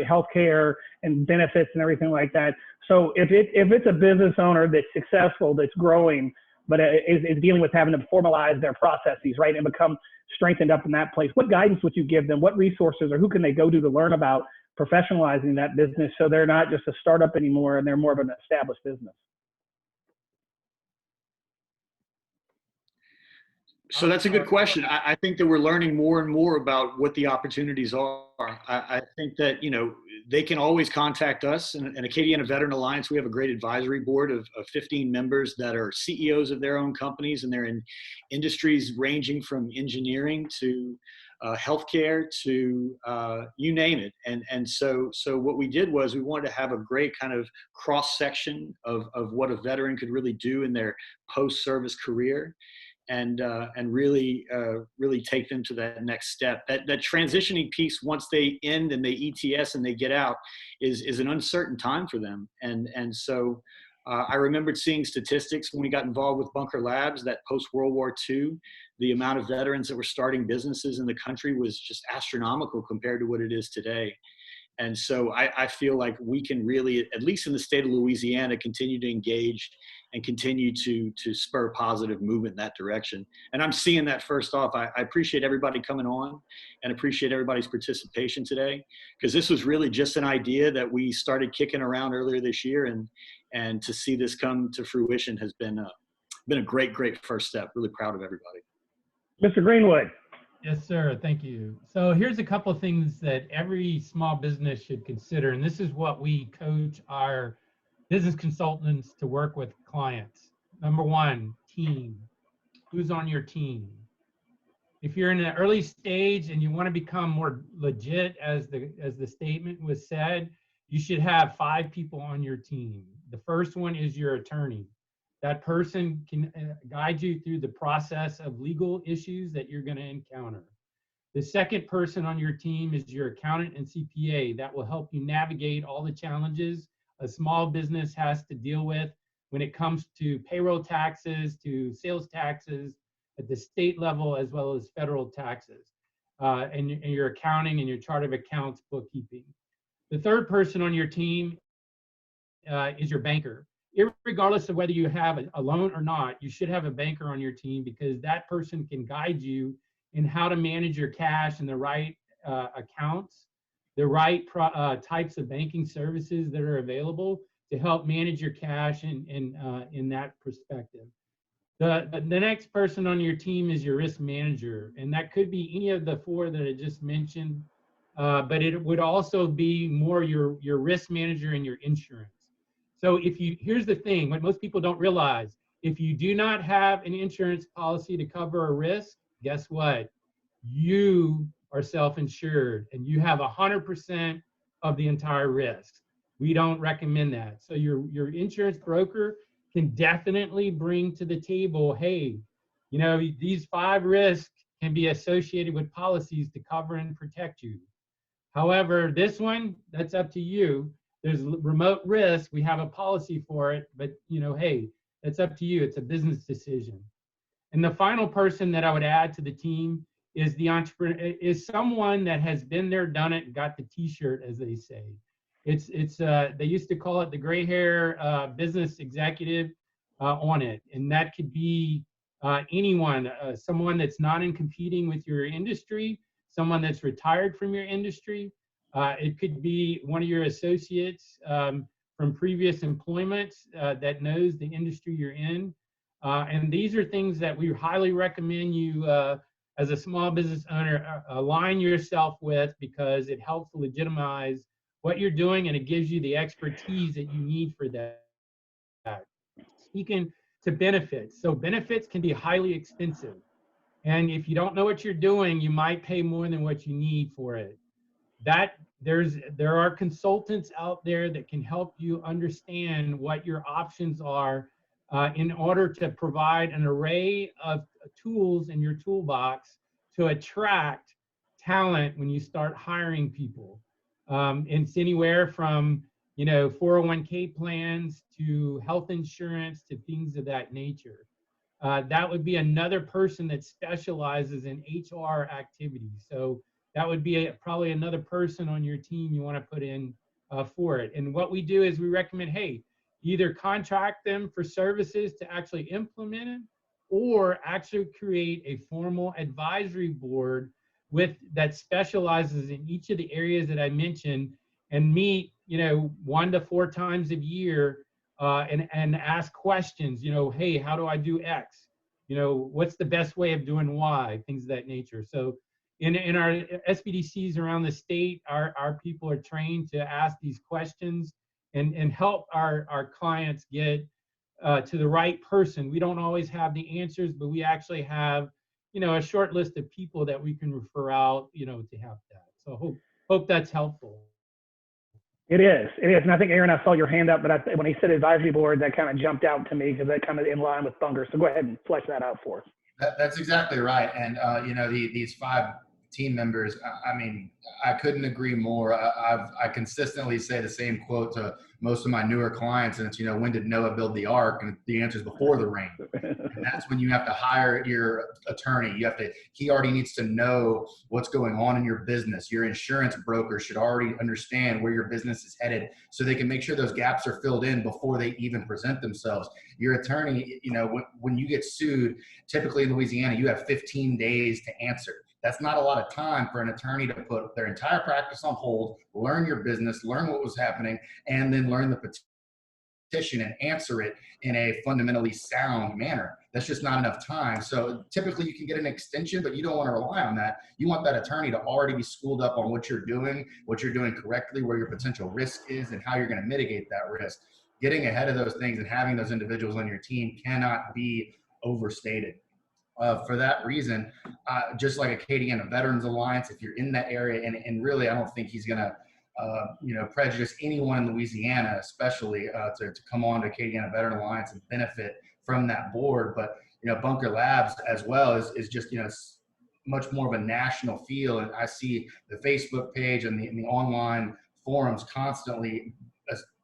healthcare and benefits and everything like that. So if it's a business owner that's successful, that's growing, but is dealing with having to formalize their processes, right, and become strengthened up in that place, what guidance would you give them? What resources or who can they go to learn about professionalizing that business so they're not just a startup anymore and they're more of an established business? So that's a good question. I think that we're learning more and more about what the opportunities are. I think that, they can always contact us. And Acadiana Veteran Alliance, we have a great advisory board of 15 members that are CEOs of their own companies, and they're in industries ranging from engineering to healthcare to you name it. And so what we did was we wanted to have a great kind of cross section of what a veteran could really do in their post-service career. And really take them to that next step. That transitioning piece, once they end and they ETS and they get out, is an uncertain time for them. And so I remembered seeing statistics when we got involved with Bunker Labs that post-World War II, the amount of veterans that were starting businesses in the country was just astronomical compared to what it is today. And so I feel like we can really, at least in the state of Louisiana, continue to engage and continue to spur positive movement in that direction. And I'm seeing that first off. I appreciate everybody coming on and appreciate everybody's participation today, because this was really just an idea that we started kicking around earlier this year, and to see this come to fruition has been a great first step. Really proud of everybody. Mr. Greenwood. Yes, sir. Thank you. So here's a couple of things that every small business should consider. And this is what we coach our business consultants to work with clients. Number one, team. Who's on your team? If you're in an early stage and you want to become more legit, as the statement was said, you should have 5 people on your team. The first one is your attorney. That person can guide you through the process of legal issues that you're going to encounter. The second person on your team is your accountant and CPA. That will help you navigate all the challenges a small business has to deal with when it comes to payroll taxes, to sales taxes at the state level, as well as federal taxes, and your accounting and your chart of accounts, bookkeeping. The third person on your team is your banker. Regardless of whether you have a loan or not, you should have a banker on your team, because that person can guide you in how to manage your cash and the right accounts, the right types of banking services that are available to help manage your cash in that perspective. The next person on your team is your risk manager, and that could be any of the 4 that I just mentioned, but it would also be more your risk manager and your insurance. So here's the thing, what most people don't realize, if you do not have an insurance policy to cover a risk, guess what? You are self-insured and you have 100% of the entire risk. We don't recommend that. So your insurance broker can definitely bring to the table, hey, these 5 risks can be associated with policies to cover and protect you. However, this one, that's up to you. There's remote risk. We have a policy for it, but hey, it's up to you. It's a business decision. And the final person that I would add to the team is the entrepreneur, is someone that has been there, done it, and got the T-shirt, as they say. They used to call it the gray hair business executive on it, and that could be anyone, someone that's not in competing with your industry, someone that's retired from your industry. It could be one of your associates from previous employment that knows the industry you're in. And these are things that we highly recommend you, as a small business owner, align yourself with, because it helps legitimize what you're doing and it gives you the expertise that you need for that. Speaking to benefits. So benefits can be highly expensive. And if you don't know what you're doing, you might pay more than what you need for it. There are consultants out there that can help you understand what your options are in order to provide an array of tools in your toolbox to attract talent when you start hiring people. It's anywhere from 401k plans to health insurance to things of that nature. That would be another person that specializes in HR activities. So that would be probably another person on your team you want to put in for it. And what we do is we recommend, hey, either contract them for services to actually implement it, or actually create a formal advisory board that specializes in each of the areas that I mentioned, and meet 1 to 4 times a year and ask questions. Hey, how do I do X? What's the best way of doing Y? Things of that nature. So in our SBDCs around the state, our people are trained to ask these questions and help our clients get to the right person. We don't always have the answers, but we actually have a short list of people that we can refer out to have that. So hope that's helpful. It is. And I think, Aaron, I saw your hand up, but when he said advisory board, that kind of jumped out to me because that kind of in line with Bunker. So go ahead and flesh that out for us. That's exactly right. And, these 5 team members, I mean, I couldn't agree more. I consistently say the same quote to most of my newer clients, and it's, when did Noah build the ark? And the answer is before the rain. And that's when you have to hire your attorney. He already needs to know what's going on in your business. Your insurance broker should already understand where your business is headed, so they can make sure those gaps are filled in before they even present themselves. Your attorney, when you get sued, typically in Louisiana, you have 15 days to answer. That's not a lot of time for an attorney to put their entire practice on hold, learn your business, learn what was happening, and then learn the petition and answer it in a fundamentally sound manner. That's just not enough time. So typically you can get an extension, but you don't want to rely on that. You want that attorney to already be schooled up on what you're doing correctly, where your potential risk is, and how you're going to mitigate that risk. Getting ahead of those things and having those individuals on your team cannot be overstated. For that reason, just like Acadiana Veterans Alliance, if you're in that area, and really I don't think he's going to prejudice anyone in Louisiana, especially to come on to Acadiana Veteran Alliance and benefit from that board. But Bunker Labs as well is just much more of a national feel, and I see the Facebook page and the online forums constantly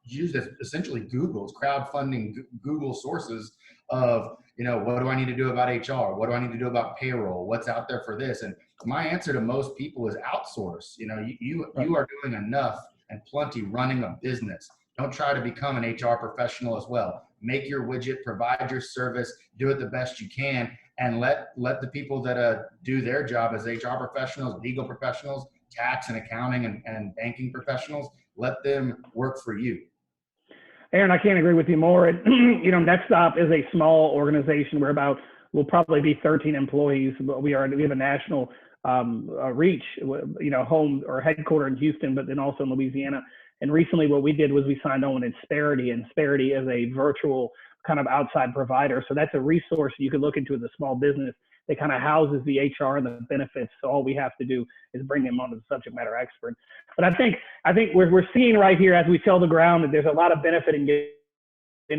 used as essentially Google's crowdfunding Google sources of what do I need to do about HR? What do I need to do about payroll? What's out there for this? And my answer to most people is outsource. You are doing enough and plenty running a business. Don't try to become an HR professional as well. Make your widget, provide your service, do it the best you can, and let the people that do their job as HR professionals, legal professionals, tax and accounting and banking professionals, let them work for you. Aaron, I can't agree with you more. NextOp is a small organization. We'll probably be 13 employees, but we have a national reach, home or headquartered in Houston, but then also in Louisiana. And recently what we did was we signed on with Insperity, and Insperity is a virtual kind of outside provider. So that's a resource you could look into as a small business that kind of houses the HR and the benefits. So all we have to do is bring them on as a subject matter expert. But I think we're seeing right here as we tell the ground that there's a lot of benefit in getting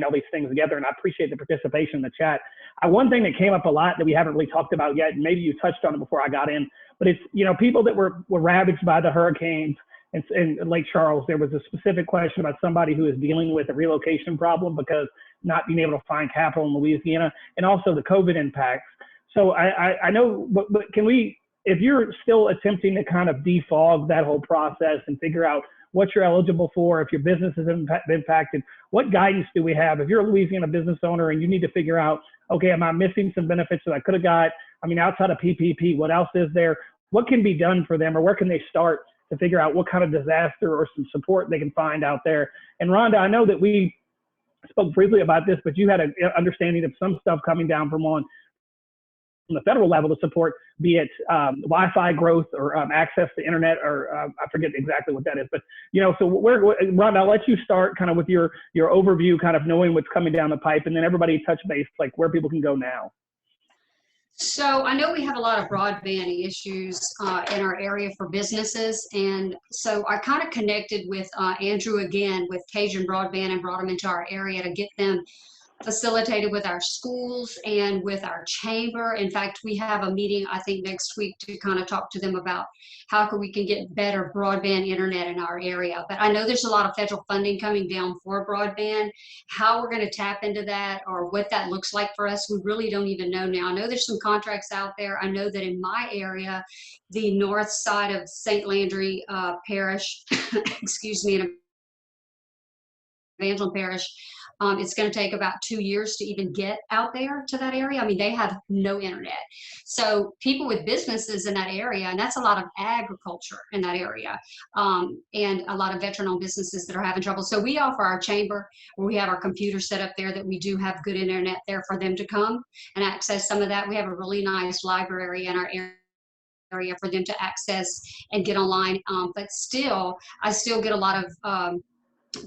all these things together, and I appreciate the participation in the chat. One thing that came up a lot that we haven't really talked about yet, and maybe you touched on it before I got in, but it's, you know, people that were ravaged by the hurricanes in Lake Charles. There was a specific question about somebody who is dealing with a relocation problem because not being able to find capital in Louisiana, and also the COVID impacts. So I know, but can we, if you're still attempting to kind of defog that whole process and figure out what you're eligible for, if your business is impacted, what guidance do we have? If you're a Louisiana business owner and you need to figure out, okay, am I missing some benefits that I could have got? I mean, outside of PPP, what else is there? What can be done for them, or where can they start to figure out what kind of disaster or some support they can find out there? And Rhonda, I know that we spoke briefly about this, but you had an understanding of some stuff coming down from the federal level to support, be it Wi-Fi growth or access to internet, or I forget exactly what that is. But, you know, so Rhonda, I'll let you start kind of with your overview, kind of knowing what's coming down the pipe, and then everybody touch base, like where people can go now. So I know we have a lot of broadband issues in our area for businesses. And so I kind of connected with Andrew again with Cajun Broadband and brought them into our area to get them facilitated with our schools and with our chamber. In fact, we have a meeting, I think, next week to kind of talk to them about how we can get better broadband internet in our area. But I know there's a lot of federal funding coming down for broadband. How we're going to tap into that or what that looks like for us, we really don't even know now. I know there's some contracts out there. I know that in my area, the north side of St. Landry Parish, excuse me, in Evangeline Parish, it's going to take about 2 years to even get out there to that area. I mean, they have no internet. So people with businesses in that area, and that's a lot of agriculture in that area, and a lot of veteran-owned businesses that are having trouble. So we offer our chamber, where we have our computer set up there, that we do have good internet there for them to come and access some of that. We have a really nice library in our area for them to access and get online. But still, I still get a lot of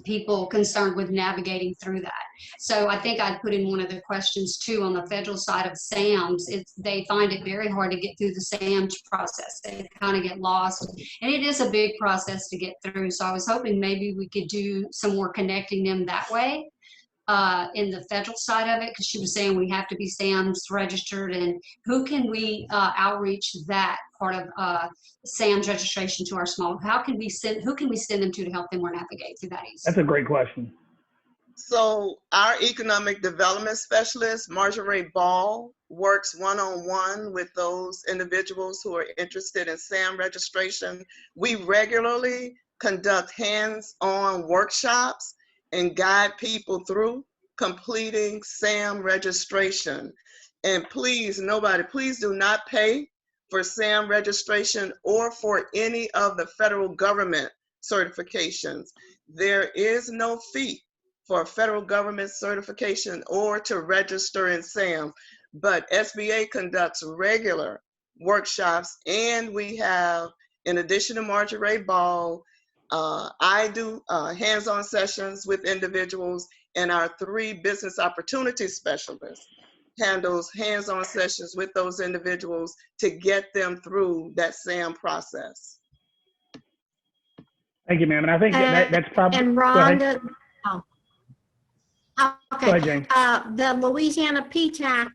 people concerned with navigating through that. So I think I'd put in one of the questions too on the federal side of SAMs. They find it very hard to get through the SAMs process. They kind of get lost, and it is a big process to get through. So I was hoping maybe we could do some more connecting them that way in the federal side of it, because she was saying we have to be SAMs registered, and who can we outreach that part of SAMs registration to our small? Who can we send them to help them navigate through that easy? That's a great question. So our economic development specialist, Marjorie Ball, works one-on-one with those individuals who are interested in SAM registration. We regularly conduct hands-on workshops and guide people through completing SAM registration. And please, please do not pay for SAM registration or for any of the federal government certifications. There is no fee for federal government certification or to register in SAM, but SBA conducts regular workshops, and we have, in addition to Marjorie Ball, I do hands-on sessions with individuals, and our 3 business opportunity specialists handles hands-on sessions with those individuals to get them through that SAM process. Thank you, ma'am. And I think that's probably. And Rhonda, okay. Go ahead, Jane. The Louisiana PTAC.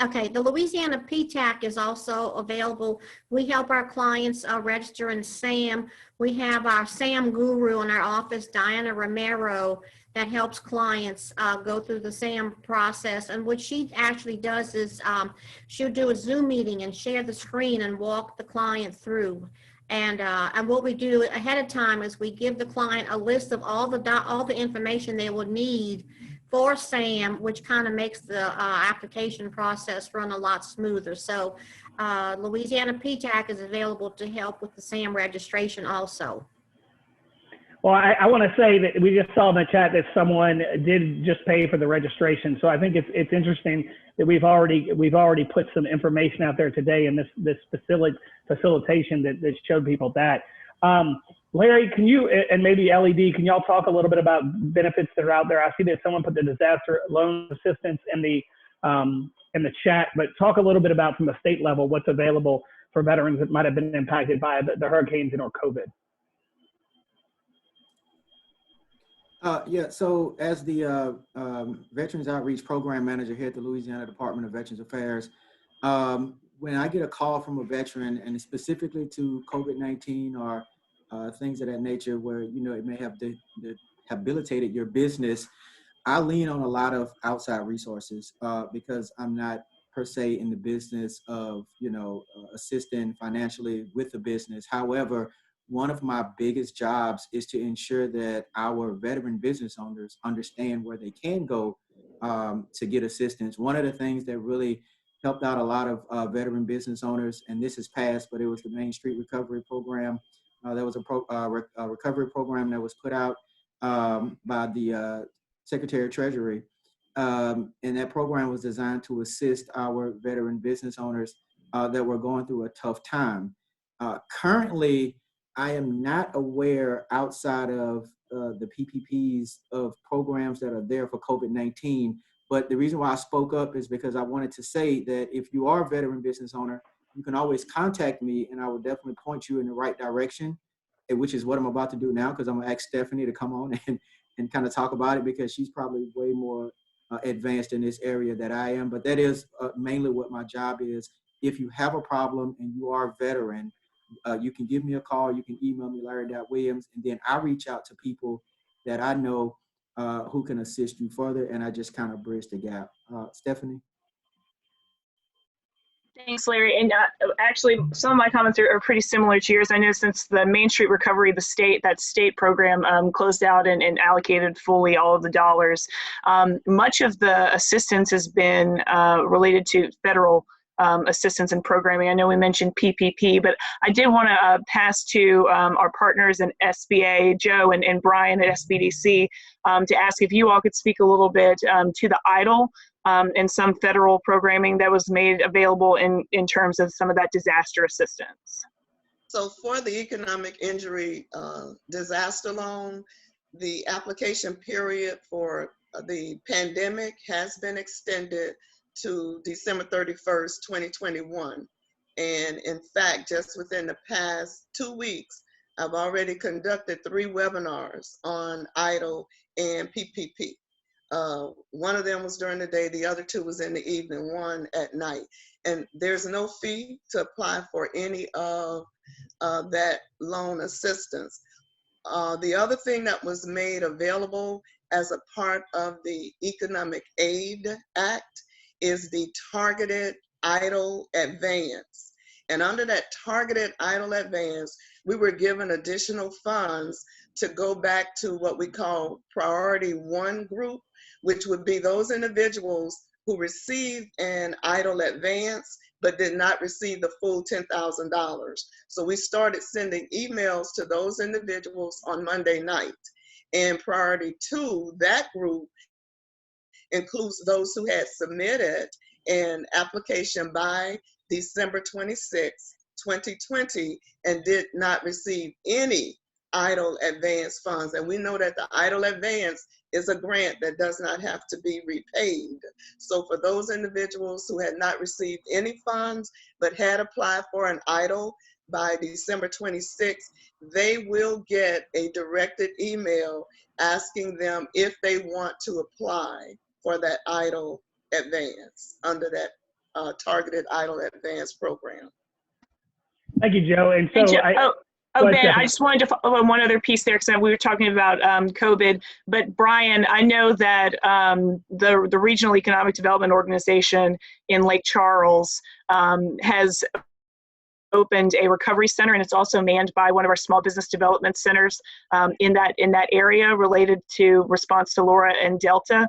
Okay, the Louisiana PTAC is also available. We help our clients register in SAM. We have our SAM guru in our office, Diana Romero, that helps clients go through the SAM process. And what she actually does is she'll do a Zoom meeting and share the screen and walk the client through. And what we do ahead of time is we give the client a list of all the information they will need for SAM, which kind of makes the application process run a lot smoother. So Louisiana PTAC is available to help with the SAM registration also. Well, I want to say that we just saw in the chat that someone did just pay for the registration. So I think it's interesting that we've already put some information out there today in this facilitation that showed people that. Larry, can you, and maybe LED, can y'all talk a little bit about benefits that are out there? I see that someone put the disaster loan assistance in the chat, but talk a little bit about, from the state level, what's available for veterans that might have been impacted by the hurricanes and or COVID. Yeah, so as the Veterans Outreach Program Manager here at the Louisiana Department of Veterans Affairs, when I get a call from a veteran, and specifically to COVID-19 or things of that nature where, you know, it may have debilitated your business, I lean on a lot of outside resources because I'm not per se in the business of, you know, assisting financially with the business. However, one of my biggest jobs is to ensure that our veteran business owners understand where they can go to get assistance. One of the things that really helped out a lot of veteran business owners, and this is past, but it was the Main Street Recovery Program. There was a recovery program that was put out by the Secretary of Treasury. And that program was designed to assist our veteran business owners that were going through a tough time. Currently, I am not aware outside of the PPPs of programs that are there for COVID-19. But the reason why I spoke up is because I wanted to say that if you are a veteran business owner, you can always contact me and I will definitely point you in the right direction, which is what I'm about to do now, because I'm gonna ask Stephanie to come on and kind of talk about it because she's probably way more advanced in this area than I am. But that is mainly what my job is. If you have a problem and you are a veteran, you can give me a call, you can email me, Larry.Williams, and then I reach out to people that I know who can assist you further, and I just kind of bridge the gap. Stephanie? Thanks, Larry. And actually, some of my comments are pretty similar to yours. I know since the Main Street Recovery, that state program closed out and allocated fully all of the dollars, much of the assistance has been related to federal assistance and programming. I know we mentioned PPP, but I did want to pass to our partners in SBA, Joe and Brian at SBDC, to ask if you all could speak a little bit to the EIDL and some federal programming that was made available in terms of some of that disaster assistance. So for the economic injury disaster loan, the application period for the pandemic has been extended to December 31st, 2021. And in fact, just within the past 2 weeks, I've already conducted 3 webinars on EIDL and PPP. One of them was during the day, the other 2 was in the evening, 1 at night. And there's no fee to apply for any of that loan assistance. The other thing that was made available as a part of the Economic Aid Act is the Targeted EIDL Advance. And under that Targeted EIDL Advance, we were given additional funds to go back to what we call Priority 1 group, which would be those individuals who received an EIDL advance but did not receive the full $10,000. So we started sending emails to those individuals on Monday night. And Priority 2, that group includes those who had submitted an application by December 26, 2020, and did not receive any EIDL advance funds. And we know that the EIDL advance is a grant that does not have to be repaid. So for those individuals who had not received any funds but had applied for an EIDL by December 26, they will get a directed email asking them if they want to apply for that EIDL advance under that Targeted EIDL Advance program. Thank you, Joe. And so Ben, I just wanted to follow on one other piece there because we were talking about COVID. But Brian, I know that the Regional Economic Development Organization in Lake Charles has opened a recovery center, and it's also manned by one of our small business development centers in that area related to response to Laura and Delta.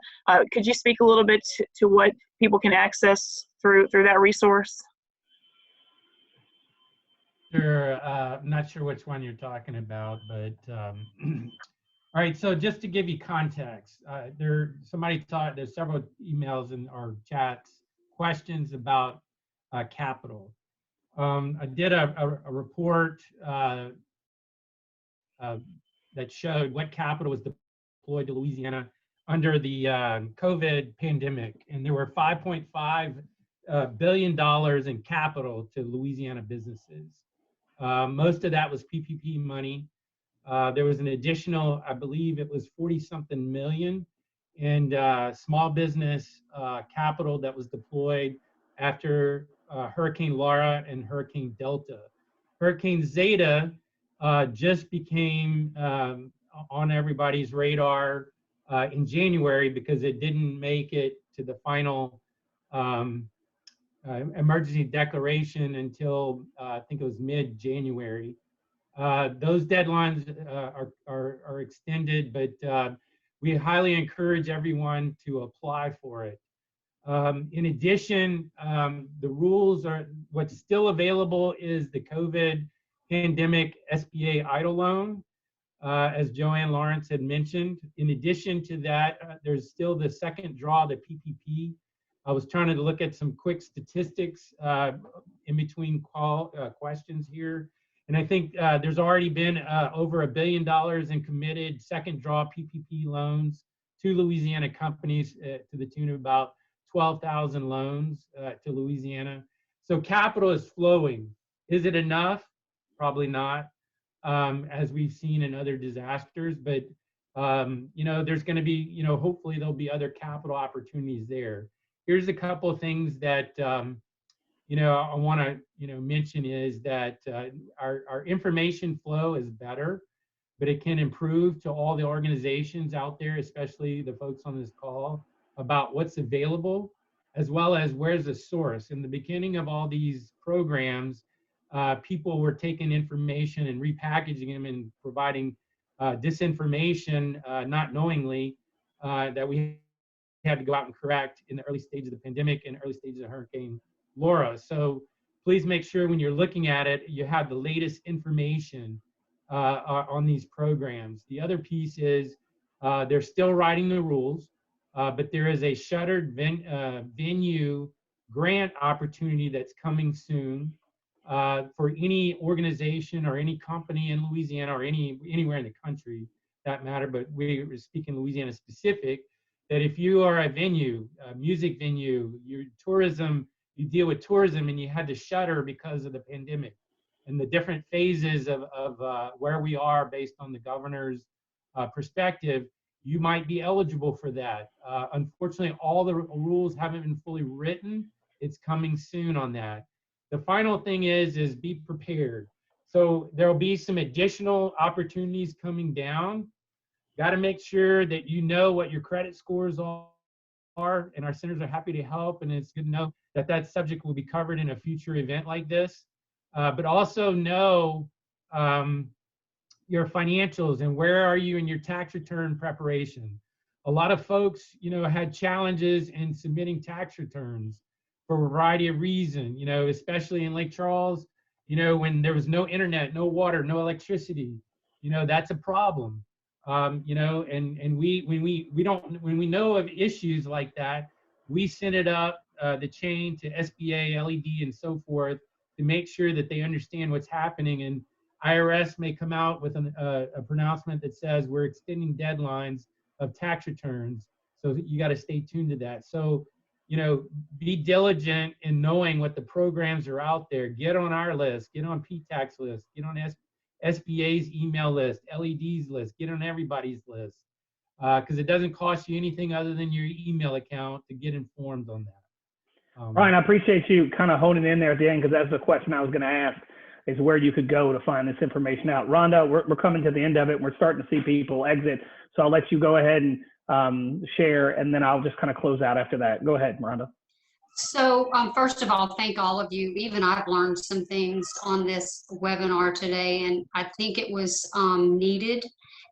Could you speak a little bit to what people can access through that resource? Sure. I'm not sure which one you're talking about, but all right. So just to give you context, there's several emails in our chats, questions about capital. I did a report that showed what capital was deployed to Louisiana under the COVID pandemic, and there were $5.5 billion in capital to Louisiana businesses. Most of that was PPP money. There was an additional, I believe it was 40-something million in small business capital that was deployed after Hurricane Laura and Hurricane Delta. Hurricane Zeta just became on everybody's radar in January because it didn't make it to the final emergency declaration until I think it was mid-January. Those deadlines are extended, but we highly encourage everyone to apply for it. In addition, the rules are, what's still available is the COVID pandemic SBA EIDL loan, as Joanne Lawrence had mentioned. In addition to that, there's still the second draw, the PPP. I was trying to look at some quick statistics in between questions here. And I think there's already been over $1 billion in committed second draw PPP loans to Louisiana companies to the tune of about 12,000 loans to Louisiana. So capital is flowing. Is it enough? Probably not, as we've seen in other disasters. But you know, there's going to be, you know, hopefully there'll be other capital opportunities there. Here's a couple of things that you know, I want to, you know, mention is that our information flow is better, but it can improve to all the organizations out there, especially the folks on this call, about what's available, as well as where's the source. In the beginning of all these programs, people were taking information and repackaging them and providing disinformation, not knowingly, that we had to go out and correct in the early stages of the pandemic and early stages of Hurricane Laura. So please make sure when you're looking at it, you have the latest information on these programs. The other piece is they're still writing the rules, but there is a shuttered venue grant opportunity that's coming soon for any organization or any company in Louisiana or anywhere in the country, that matter, but we're speaking Louisiana specific, that if you are a venue, a music venue, your tourism, you deal with tourism and you had to shutter because of the pandemic and the different phases of where we are based on the governor's perspective, you might be eligible for that. Unfortunately, all the rules haven't been fully written. It's coming soon on that. The final thing is be prepared. So there'll be some additional opportunities coming down. Got to make sure that you know what your credit scores are, and our centers are happy to help, and it's good to know that that subject will be covered in a future event like this. But also know your financials and where are you in your tax return preparation. A lot of folks, you know, had challenges in submitting tax returns for a variety of reasons, you know, especially in Lake Charles, you know, when there was no internet, no water, no electricity, you know, that's a problem. You know, and when we know of issues like that, we send it up the chain to SBA, LED, and so forth to make sure that they understand what's happening. And IRS may come out with a pronouncement that says we're extending deadlines of tax returns. So you got to stay tuned to that. So, you know, be diligent in knowing what the programs are out there. Get on our list, get on PTAX list, get on SBA's email list, LED's list, get on everybody's list. Because it doesn't cost you anything other than your email account to get informed on that. Ryan, I appreciate you kind of honing in there at the end, because that's the question I was going to ask, is where you could go to find this information out. Rhonda, we're coming to the end of it. We're starting to see people exit. So I'll let you go ahead and share, and then I'll just kind of close out after that. Go ahead, Rhonda. So first of all, thank all of you. Even I've learned some things on this webinar today, and I think it was needed,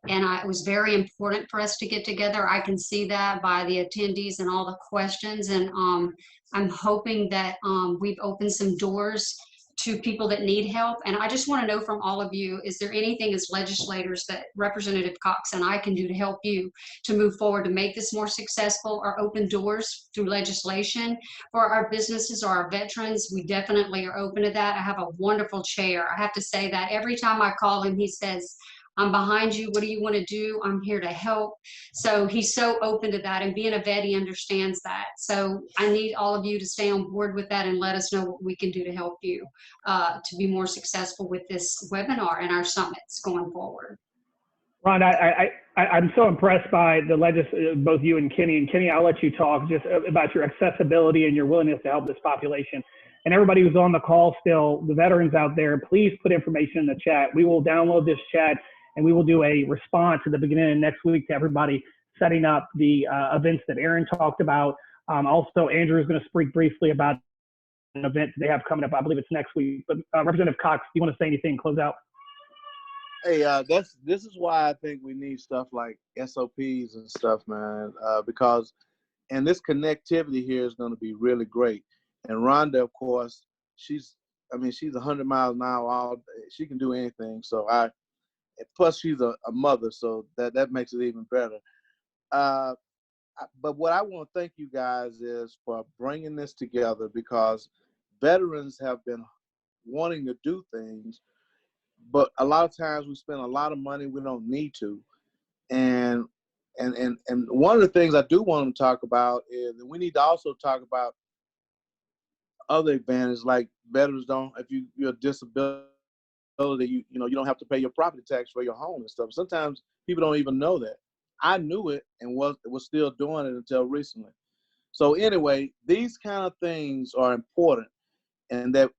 and it was very important for us to get together. I can see that by the attendees and all the questions, and I'm hoping that we've opened some doors to people that need help. And I just want to know from all of you, is there anything as legislators that Representative Cox and I can do to help you to move forward to make this more successful, or open doors through legislation for our businesses or our veterans? We definitely are open to that. I have a wonderful chair. I have to say that every time I call him, he says, I'm behind you. What do you want to do? I'm here to help. So he's so open to that, and being a vet, he understands that. So I need all of you to stay on board with that and let us know what we can do to help you to be more successful with this webinar and our summits going forward. Ron, I'm so impressed by the both you and Kenny. And Kenny, I'll let you talk just about your accessibility and your willingness to help this population. And everybody who's on the call still, the veterans out there, please put information in the chat. We will download this chat and we will do a response at the beginning of next week to everybody setting up the events that Aaron talked about. Also, Andrew is going to speak briefly about an event they have coming up. I believe it's next week. But Representative Cox, do you want to say anything, close out? Hey, this is why I think we need stuff like SOPs and stuff, man, because and this connectivity here is going to be really great. And Rhonda, of course, she's 100 miles an hour all day. She can do anything. So plus she's a mother, so that makes it even better. But what I want to thank you guys is for bringing this together, because veterans have been wanting to do things, but a lot of times we spend a lot of money we don't need to. And one of the things I do want to talk about is that we need to also talk about other advantages, like veterans don't, if you're a disability, you don't have to pay your property tax for your home and stuff. Sometimes people don't even know that. I knew it and was still doing it until recently. So anyway, these kind of things are important, and that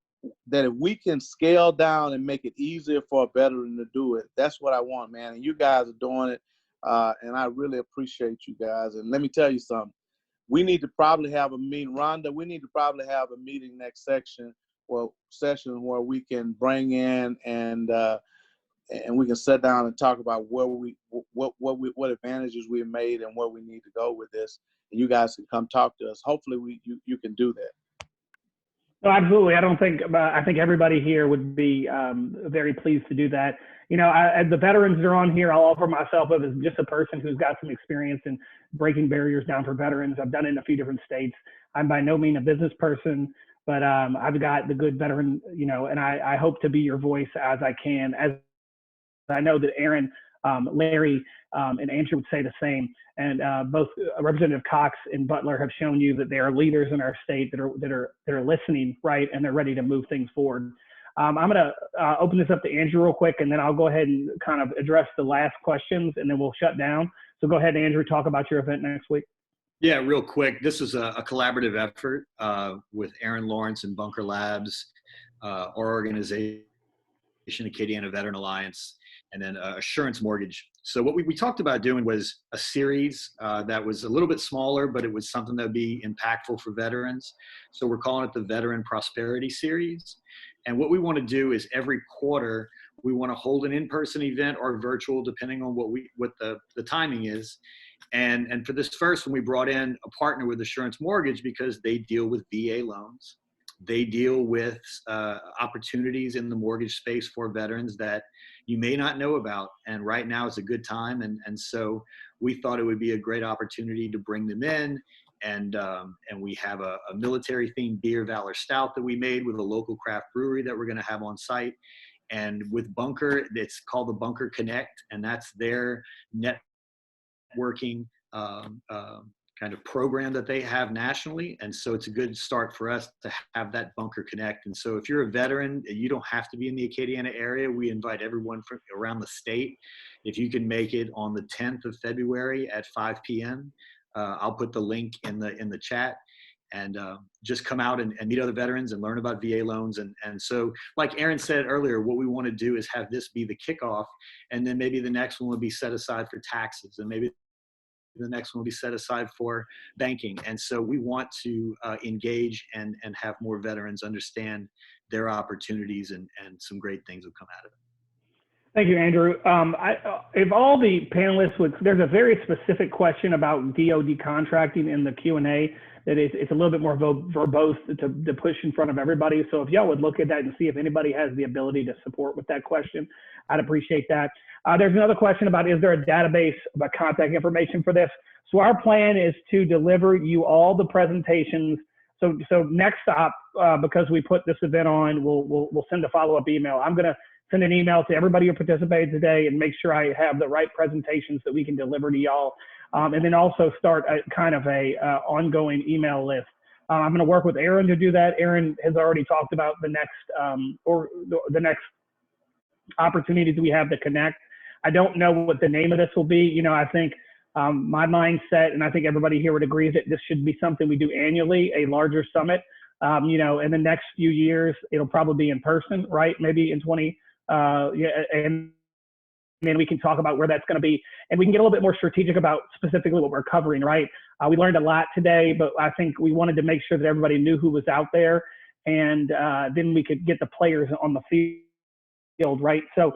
if we can scale down and make it easier for a veteran to do it, that's what I want, man. And you guys are doing it, and I really appreciate you guys. And let me tell you something. We need to probably have a meeting, Rhonda. We need to probably have a meeting next session where we can bring in and we can sit down and talk about what advantages we made and where we need to go with this. And you guys can come talk to us. Hopefully, you can do that. No, absolutely. I think everybody here would be very pleased to do that. As the veterans that are on here, I'll offer myself up as just a person who's got some experience in breaking barriers down for veterans. I've done it in a few different states. I'm by no means a business person, but I've got the good veteran, and I hope to be your voice as I can. As I know that Aaron, Larry, and Andrew would say the same. And both Representative Cox and Butler have shown you that they are leaders in our state that are listening, right, and they're ready to move things forward. I'm going to open this up to Andrew real quick, and then I'll go ahead and kind of address the last questions, and then we'll shut down. So go ahead, Andrew, talk about your event next week. Yeah, real quick. This is a collaborative effort with Aaron Lawrence and Bunker Labs, our organization, Acadiana Veteran Alliance, and then Assurance Mortgage. So what we talked about doing was a series that was a little bit smaller, but it was something that would be impactful for veterans. So we're calling it the Veteran Prosperity Series. And what we want to do is every quarter, we want to hold an in-person event or virtual, depending on what the timing is. And for this first one, we brought in a partner with Assurance Mortgage because they deal with VA loans. They deal with opportunities in the mortgage space for veterans that you may not know about. And right now is a good time. And so we thought it would be a great opportunity to bring them in. And we have a military themed beer, Valor Stout, that we made with a local craft brewery that we're going to have on site. And with Bunker, it's called the Bunker Connect, and that's their networking kind of program that they have nationally. And so it's a good start for us to have that Bunker Connect. And so if you're a veteran, you don't have to be in the Acadiana area. We invite everyone from around the state. If you can make it on the 10th of February at 5 p.m., I'll put the link in the chat, and just come out and meet other veterans and learn about VA loans. And so, like Aaron said earlier, what we want to do is have this be the kickoff, and then maybe the next one will be set aside for taxes, and maybe the next one will be set aside for banking. And so we want to engage and have more veterans understand their opportunities, and some great things will come out of it. Thank you, Andrew. If all the panelists there's a very specific question about DoD contracting in the Q&A that it's a little bit more verbose to push in front of everybody. So if y'all would look at that and see if anybody has the ability to support with that question, I'd appreciate that. There's another question about, is there a database about contact information for this? So our plan is to deliver you all the presentations. So NextOp, because we put this event on, we'll send a follow-up email. I'm going to send an email to everybody who participated today and make sure I have the right presentations that we can deliver to y'all. And then also start a kind of a ongoing email list. I'm going to work with Aaron to do that. Aaron has already talked about the next the next opportunities we have to connect. I don't know what the name of this will be. You know, I think my mindset, and I think everybody here would agree, that this should be something we do annually, a larger summit. You know, in the next few years, it'll probably be in person, right? Maybe in 20, and then we can talk about where that's going to be, and we can get a little bit more strategic about specifically what we're covering, right? We learned a lot today, but I think we wanted to make sure that everybody knew who was out there, and then we could get the players on the field, right? So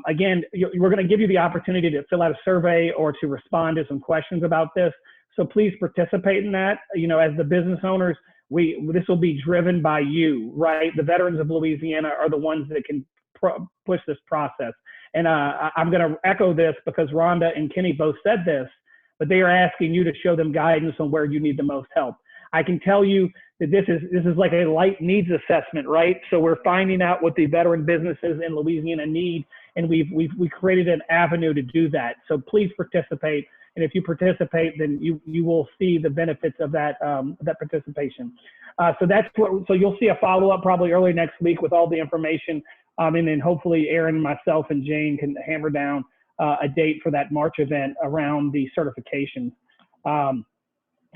again, we're going to give you the opportunity to fill out a survey or to respond to some questions about this. So please participate in that. You know, as the business owners, this will be driven by you, right? The veterans of Louisiana are the ones that can push this process. And I'm going to echo this because Rhonda and Kenny both said this, but they are asking you to show them guidance on where you need the most help. I can tell you that this is like a light needs assessment, right? So we're finding out what the veteran businesses in Louisiana need, and we've created an avenue to do that. So please participate, and if you participate, then you will see the benefits of that that participation. So that's what. So you'll see a follow up probably early next week with all the information. And then hopefully Aaron, myself, and Jane can hammer down a date for that March event around the certifications.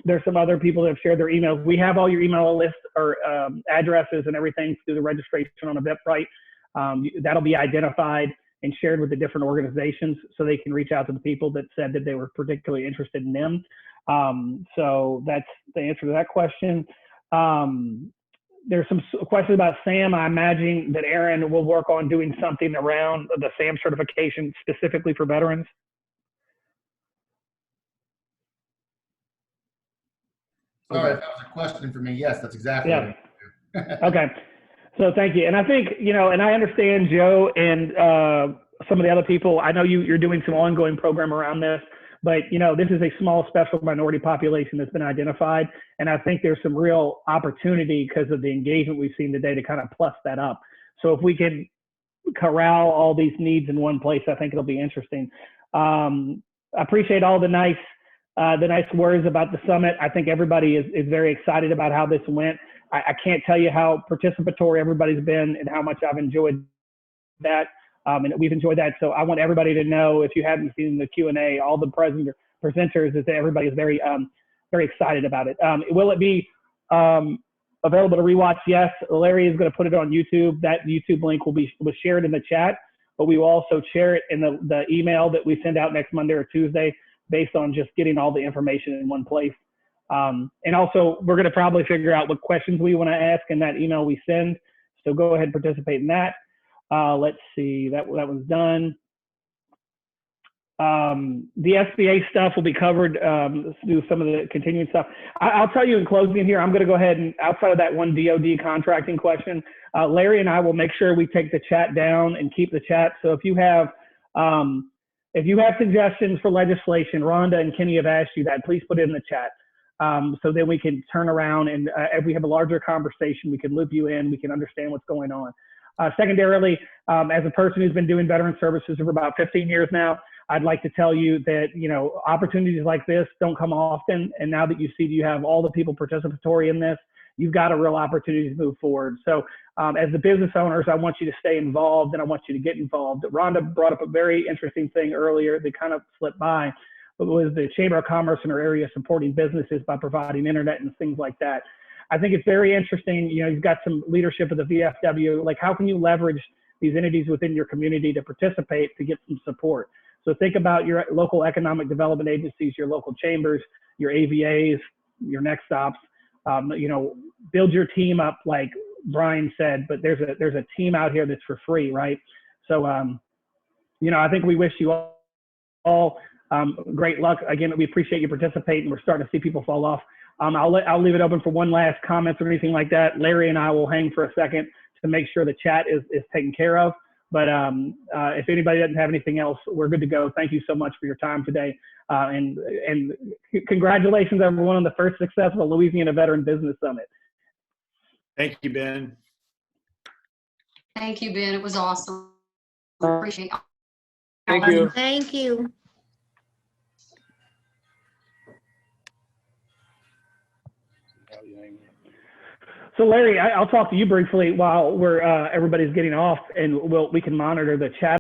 There's some other people that have shared their emails. We have all your email lists or addresses and everything through the registration on Eventbrite. That'll be identified and shared with the different organizations so they can reach out to the people that said that they were particularly interested in them. So that's the answer to that question. There's some questions about SAM. I imagine that Aaron will work on doing something around the SAM certification specifically for veterans. Sorry, if that was a question for me. Yes, that's exactly what I do. Okay. So thank you. And I think, you know, and I understand Joe and some of the other people, I know you're doing some ongoing program around this, but, you know, this is a small special minority population that's been identified. And I think there's some real opportunity because of the engagement we've seen today to kind of plus that up. So if we can corral all these needs in one place, I think it'll be interesting. I appreciate all the nice words about the summit. I think everybody is very excited about how this went. I can't tell you how participatory everybody's been and how much I've enjoyed that. And we've enjoyed that. So I want everybody to know, if you haven't seen the Q&A, all the presenters, is that everybody is very, very excited about it. Will it be available to rewatch? Yes. Larry is going to put it on YouTube. That YouTube link was shared in the chat, but we will also share it in the email that we send out next Monday or Tuesday, based on just getting all the information in one place. And also, we're going to probably figure out what questions we want to ask in that email we send. So go ahead and participate in that. Let's see, that one's done. The SBA stuff will be covered. Let's do some of the continuing stuff. I'll tell you in closing here, I'm going to go ahead and, outside of that one DoD contracting question, Larry and I will make sure we take the chat down and keep the chat. So if you have suggestions for legislation, Rhonda and Kenny have asked you that, please put it in the chat. So then we can turn around and if we have a larger conversation, we can loop you in, we can understand what's going on. Secondarily, as a person who's been doing veteran services for about 15 years now, I'd like to tell you that, you know, opportunities like this don't come often. And now that you have all the people participatory in this, you've got a real opportunity to move forward. So as the business owners, I want you to stay involved and I want you to get involved. Rhonda brought up a very interesting thing earlier that kind of slipped by, but was the Chamber of Commerce in our area supporting businesses by providing internet and things like that. I think it's very interesting. You know, you've got some leadership of the VFW. Like, how can you leverage these entities within your community to participate, to get some support? So think about your local economic development agencies, your local chambers, your AVAs, your NextOps. You know, build your team up, like Brian said, but there's a team out here that's for free, right? So, you know, I think we wish you all great luck. Again, we appreciate you participating. We're starting to see people fall off. I'll leave it open for one last comment or anything like that. Larry and I will hang for a second to make sure the chat is taken care of. But if anybody doesn't have anything else, we're good to go. Thank you so much for your time today. And congratulations, everyone, on the first successful Louisiana Veterans Business Summit. Thank you, Ben. Thank you, Ben. It was awesome. Appreciate it. Thank you. Thank you. So Larry, I'll talk to you briefly while everybody's getting off, and we can monitor the chat